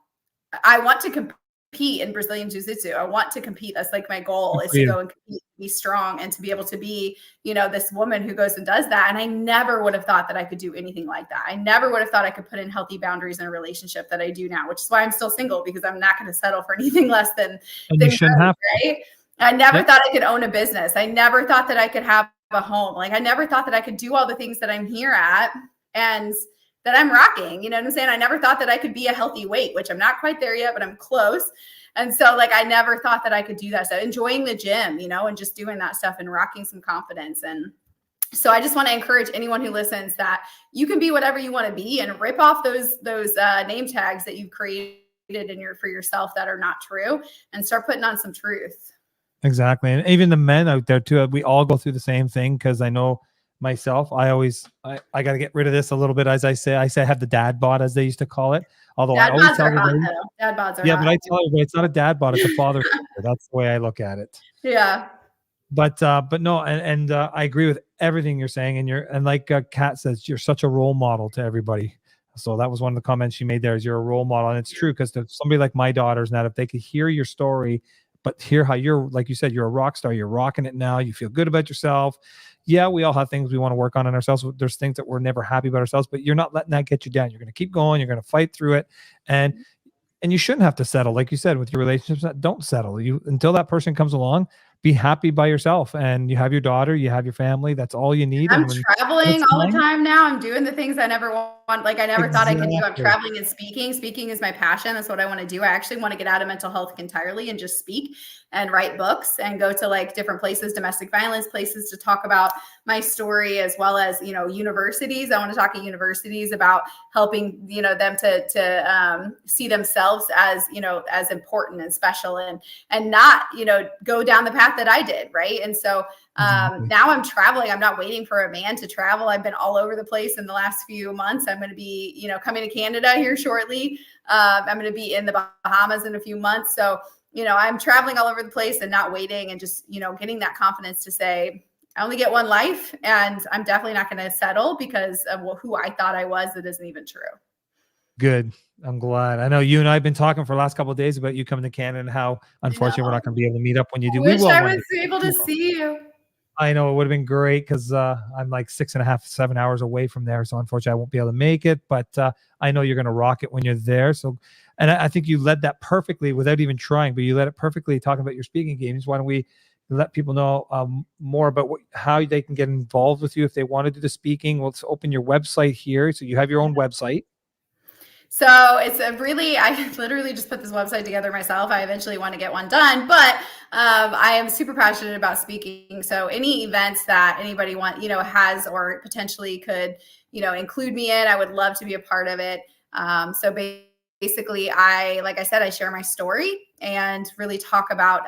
I want to compete in Brazilian Jiu-Jitsu. I want to compete. That's like my goal, is to go and compete, be strong, and to be able to be, this woman who goes and does that. And I never would have thought that I could do anything like that. I never would have thought I could put in healthy boundaries in a relationship that I do now, which is why I'm still single, because I'm not going to settle for anything less than you shouldn't have, right? I never thought I could own a business. I never thought that I could have a home. Like, I never thought that I could do all the things that I'm here at and that I'm rocking. You know what I'm saying? I never thought that I could be a healthy weight, which I'm not quite there yet, but I'm close. And so like, I never thought that I could do that stuff, enjoying the gym, and just doing that stuff and rocking some confidence. And so I just want to encourage anyone who listens that you can be whatever you want to be, and rip off those name tags that you've created for yourself that are not true, and start putting on some truth. Exactly. And even the men out there too, we all go through the same thing. Cause I know myself, I got to get rid of this a little bit. As I say I have the dad bod, as they used to call it. Although dad I always bods tell are hot, everybody, dad bods are yeah, hot. but I tell everybody it's not a dad bod, it's a father figure. That's the way I look at it. Yeah. But no, and I agree with everything you're saying. And like Kat says, you're such a role model to everybody. So that was one of the comments she made there, is you're a role model. And it's true, because somebody like my daughters now, if they could hear your story, but hear how you're, like you said, you're a rock star, you're rocking it now, you feel good about yourself. Yeah, we all have things we want to work on in ourselves. There's things that we're never happy about ourselves, but you're not letting that get you down. You're going to keep going. You're going to fight through it. And you shouldn't have to settle. Like you said, with your relationships, don't settle. Until that person comes along, be happy by yourself. And you have your daughter, you have your family. That's all you need. I'm traveling all the time now. I'm doing the things I never want. Like, I never thought I could do. I'm traveling and speaking. Speaking is my passion. That's what I want to do. I actually want to get out of mental health entirely and just speak and write books and go to like different places, domestic violence places, to talk about my story, as well as, universities. I want to talk at universities about helping, them to see themselves as, as important and special, and not, go down the path that I did. Right. And so now I'm traveling. I'm not waiting for a man to travel. I've been all over the place in the last few months. I'm going to be, coming to Canada here shortly. I'm going to be in the Bahamas in a few months. So, I'm traveling all over the place and not waiting, and just, getting that confidence to say, I only get one life, and I'm definitely not going to settle because of who I thought I was. That isn't even true. Good. I'm glad. I know you and I have been talking for the last couple of days about you coming to Canada, and how unfortunately we're not going to be able to meet up when you do. I wish I was able to see you. I know it would have been great, because I'm like 6.5, 7 hours away from there. So unfortunately I won't be able to make it, but I know you're going to rock it when you're there. So, and I think you led that perfectly without even trying, but you led it perfectly talking about your speaking games. Why don't we let people know more about how they can get involved with you if they want to do the speaking? Let's open your website here. So you have your own website. So it's I literally just put this website together myself. I eventually want to get one done, but I am super passionate about speaking. So any events that anybody has or potentially could, include me in, I would love to be a part of it. So basically, like I said, I share my story and really talk about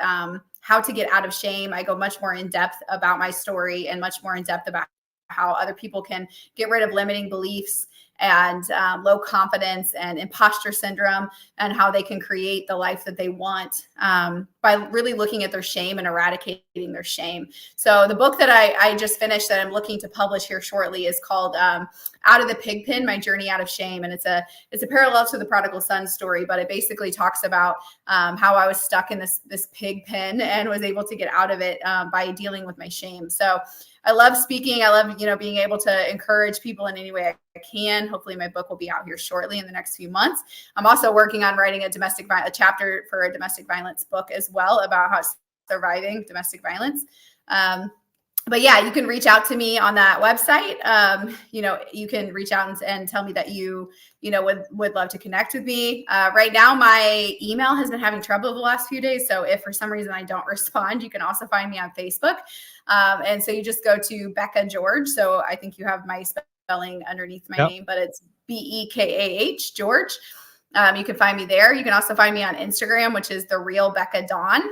how to get out of shame. I go much more in depth about my story, and much more in depth about how other people can get rid of limiting beliefs and low confidence and imposter syndrome, and how they can create the life that they want by really looking at their shame and eradicating their shame. So the book that I just finished, that I'm looking to publish here shortly, is called Out of the Pig Pen, My Journey Out of Shame. And it's a parallel to the prodigal son story, but it basically talks about how I was stuck in this pig pen and was able to get out of it by dealing with my shame. So I love speaking. I love, being able to encourage people in any way I can. Hopefully my book will be out here shortly in the next few months. I'm also working on writing a chapter for a domestic violence book as well about how surviving domestic violence. But yeah, you can reach out to me on that website. You can reach out and tell me that you would love to connect with me. Right now, my email has been having trouble the last few days. So if for some reason I don't respond, you can also find me on Facebook. And so you just go to Becca George. So I think you have my spelling underneath my name, but it's Bekah George. You can find me there. You can also find me on Instagram, which is The Real Becca Dawn.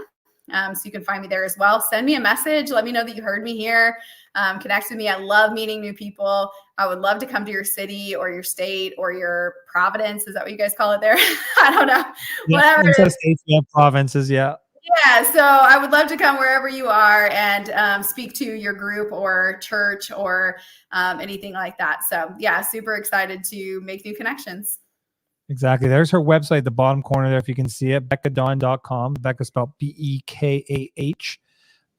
So you can find me there as well. Send me a message. Let me know that you heard me here. Connect with me. I love meeting new people. I would love to come to your city or your state or your province. Is that what you guys call it there? I don't know. Yeah, whatever. States, yeah, provinces, yeah. Yeah. So I would love to come wherever you are and speak to your group or church or anything like that. So yeah, super excited to make new connections. Exactly. There's her website, the bottom corner there, if you can see it, BeccaDawn.com. Becca spelled Bekah.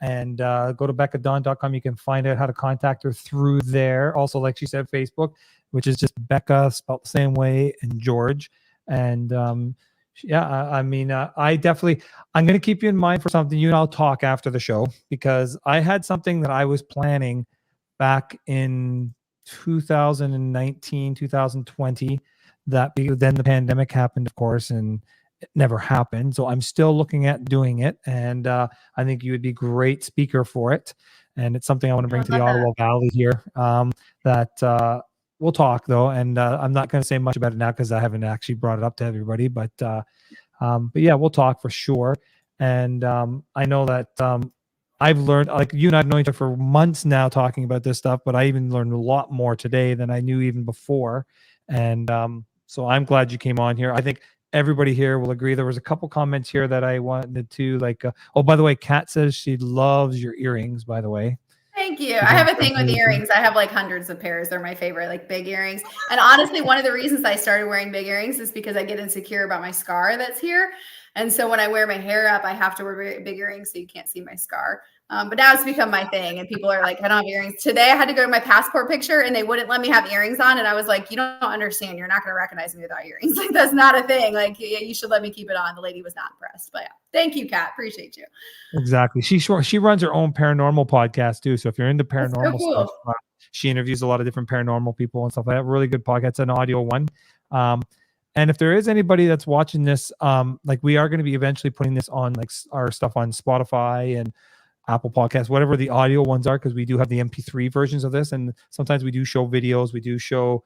And go to BeccaDawn.com. You can find out how to contact her through there. Also, like she said, Facebook, which is just Becca spelled the same way, and George. And I definitely, I'm going to keep you in mind for something. You and I'll talk after the show, because I had something that I was planning back in 2019, 2020. That then the pandemic happened, of course, and it never happened. So I'm still looking at doing it, and I think you would be a great speaker for it. And it's something I want to bring to the Ottawa Valley here. We'll talk though, and I'm not going to say much about it now because I haven't actually brought it up to everybody. But yeah, we'll talk for sure. And I know that I've learned, like you and I've known each other for months now talking about this stuff, but I even learned a lot more today than I knew even before. And so I'm glad you came on here. I think everybody here will agree. There was a couple comments here that I wanted to oh, by the way, Kat says she loves your earrings, by the way. Thank you. I have a thing with earrings. I have like hundreds of pairs. They're my favorite, like big earrings. And honestly, one of the reasons I started wearing big earrings is because I get insecure about my scar that's here. And so when I wear my hair up, I have to wear big earrings so you can't see my scar. But now it's become my thing, and people are like, I don't have earrings. Today I had to go to my passport picture and they wouldn't let me have earrings on. And I was like, you don't understand. You're not going to recognize me without earrings. Like, that's not a thing. Like, you should let me keep it on. The lady was not impressed. But yeah, thank you, Kat. Appreciate you. Exactly. She runs her own paranormal podcast too. So if you're into paranormal stuff, she interviews a lot of different paranormal people and stuff like that. Really good podcast. It's an audio one. And if there is anybody that's watching this, like we are going to be eventually putting this on like our stuff on Spotify and Apple Podcasts, whatever the audio ones are, because we do have the MP3 versions of this. And sometimes we do show videos, we do show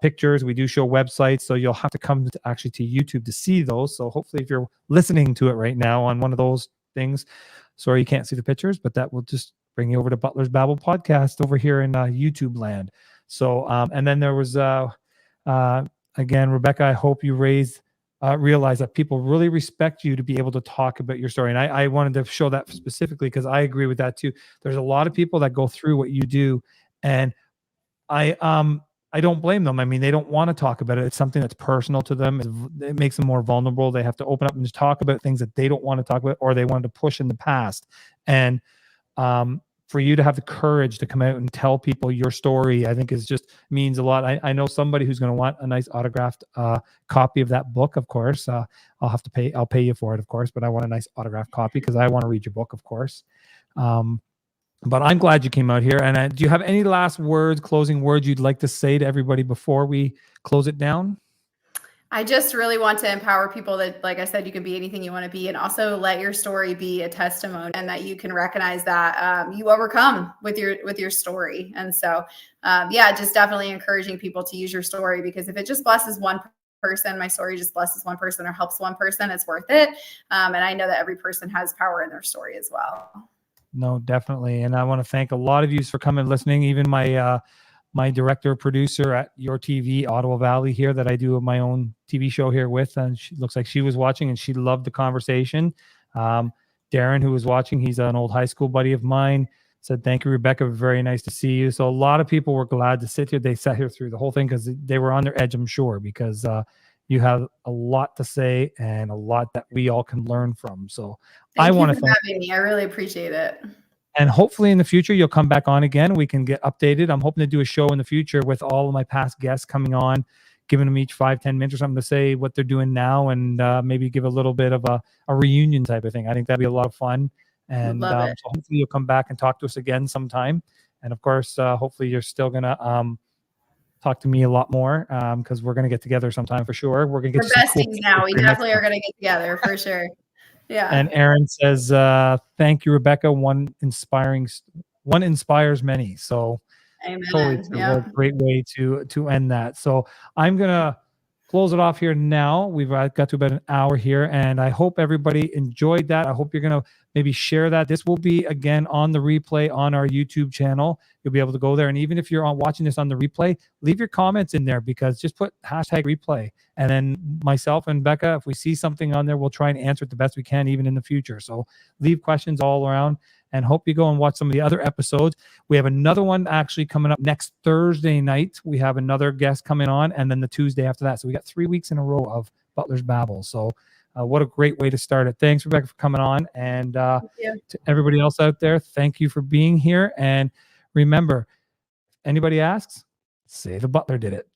pictures, we do show websites. So you'll have to come to YouTube to see those. So hopefully if you're listening to it right now on one of those things, sorry, you can't see the pictures, but that will just bring you over to Butler's Babble podcast over here in YouTube land. So, and then there was, again, Rebekah, I hope you realize that people really respect you to be able to talk about your story. And I wanted to show that specifically because I agree with that too. There's a lot of people that go through what you do, and I don't blame them. I mean, they don't want to talk about it. It's something that's personal to them. It makes them more vulnerable. They have to open up and just talk about things that they don't want to talk about or they wanted to push in the past. And for you to have the courage to come out and tell people your story, I think means a lot. I know somebody who's going to want a nice autographed copy of that book, of course. I'll pay you for it, of course, but I want a nice autographed copy because I want to read your book, of course. But I'm glad you came out here. And do you have any last words, closing words you'd like to say to everybody before we close it down? I just really want to empower people that, like I said, you can be anything you want to be, and also let your story be a testimony, and that you can recognize that you overcome with your story. And so, yeah, just definitely encouraging people to use your story, because if it just blesses one person, my story just blesses one person or helps one person, it's worth it. And I know that every person has power in their story as well. No, definitely. And I want to thank a lot of you for coming and listening. Even my director, producer at Your TV, Ottawa Valley here, that I do my own TV show here with. And she looks like she was watching and she loved the conversation. Darren, who was watching, he's an old high school buddy of mine, said, thank you, Rebekah. Very nice to see you. So a lot of people were glad to sit here. They sat here through the whole thing because they were on their edge, I'm sure, because you have a lot to say and a lot that we all can learn from. So I want to thank you for having me. I really appreciate it. And hopefully in the future, you'll come back on again. We can get updated. I'm hoping to do a show in the future with all of my past guests coming on, giving them each 5-10 minutes or something to say what they're doing now, and maybe give a little bit of a reunion type of thing. I think that'd be a lot of fun. And Love it. so hopefully you'll come back and talk to us again sometime. And of course, hopefully you're still going to talk to me a lot more, because we're going to get together sometime for sure. We're going to get We're you some besties cool now. We for next definitely are time. going to get together for sure. Yeah. And Aaron says, thank you, Rebekah. One inspires many. So Amen. totally, it's Yeah. a great way to end that. So I'm gonna close it off here now. We've got to about an hour here, and I hope everybody enjoyed that. I hope you're gonna maybe share that. This will be again on the replay on our YouTube channel. You'll be able to go there, and even if you're watching this on the replay, leave your comments in there, because just put #replay, and then myself and Becca, if we see something on there, we'll try and answer it the best we can, even in the future. So leave questions all around, and hope you go and watch some of the other episodes. We have another one actually coming up next Thursday night. We have another guest coming on, and then the Tuesday after that. So we got 3 weeks in a row of Butler's Babble. So what a great way to start it. Thanks, Rebekah, for coming on. And to everybody else out there, thank you for being here. And remember, anybody asks, say the Butler did it.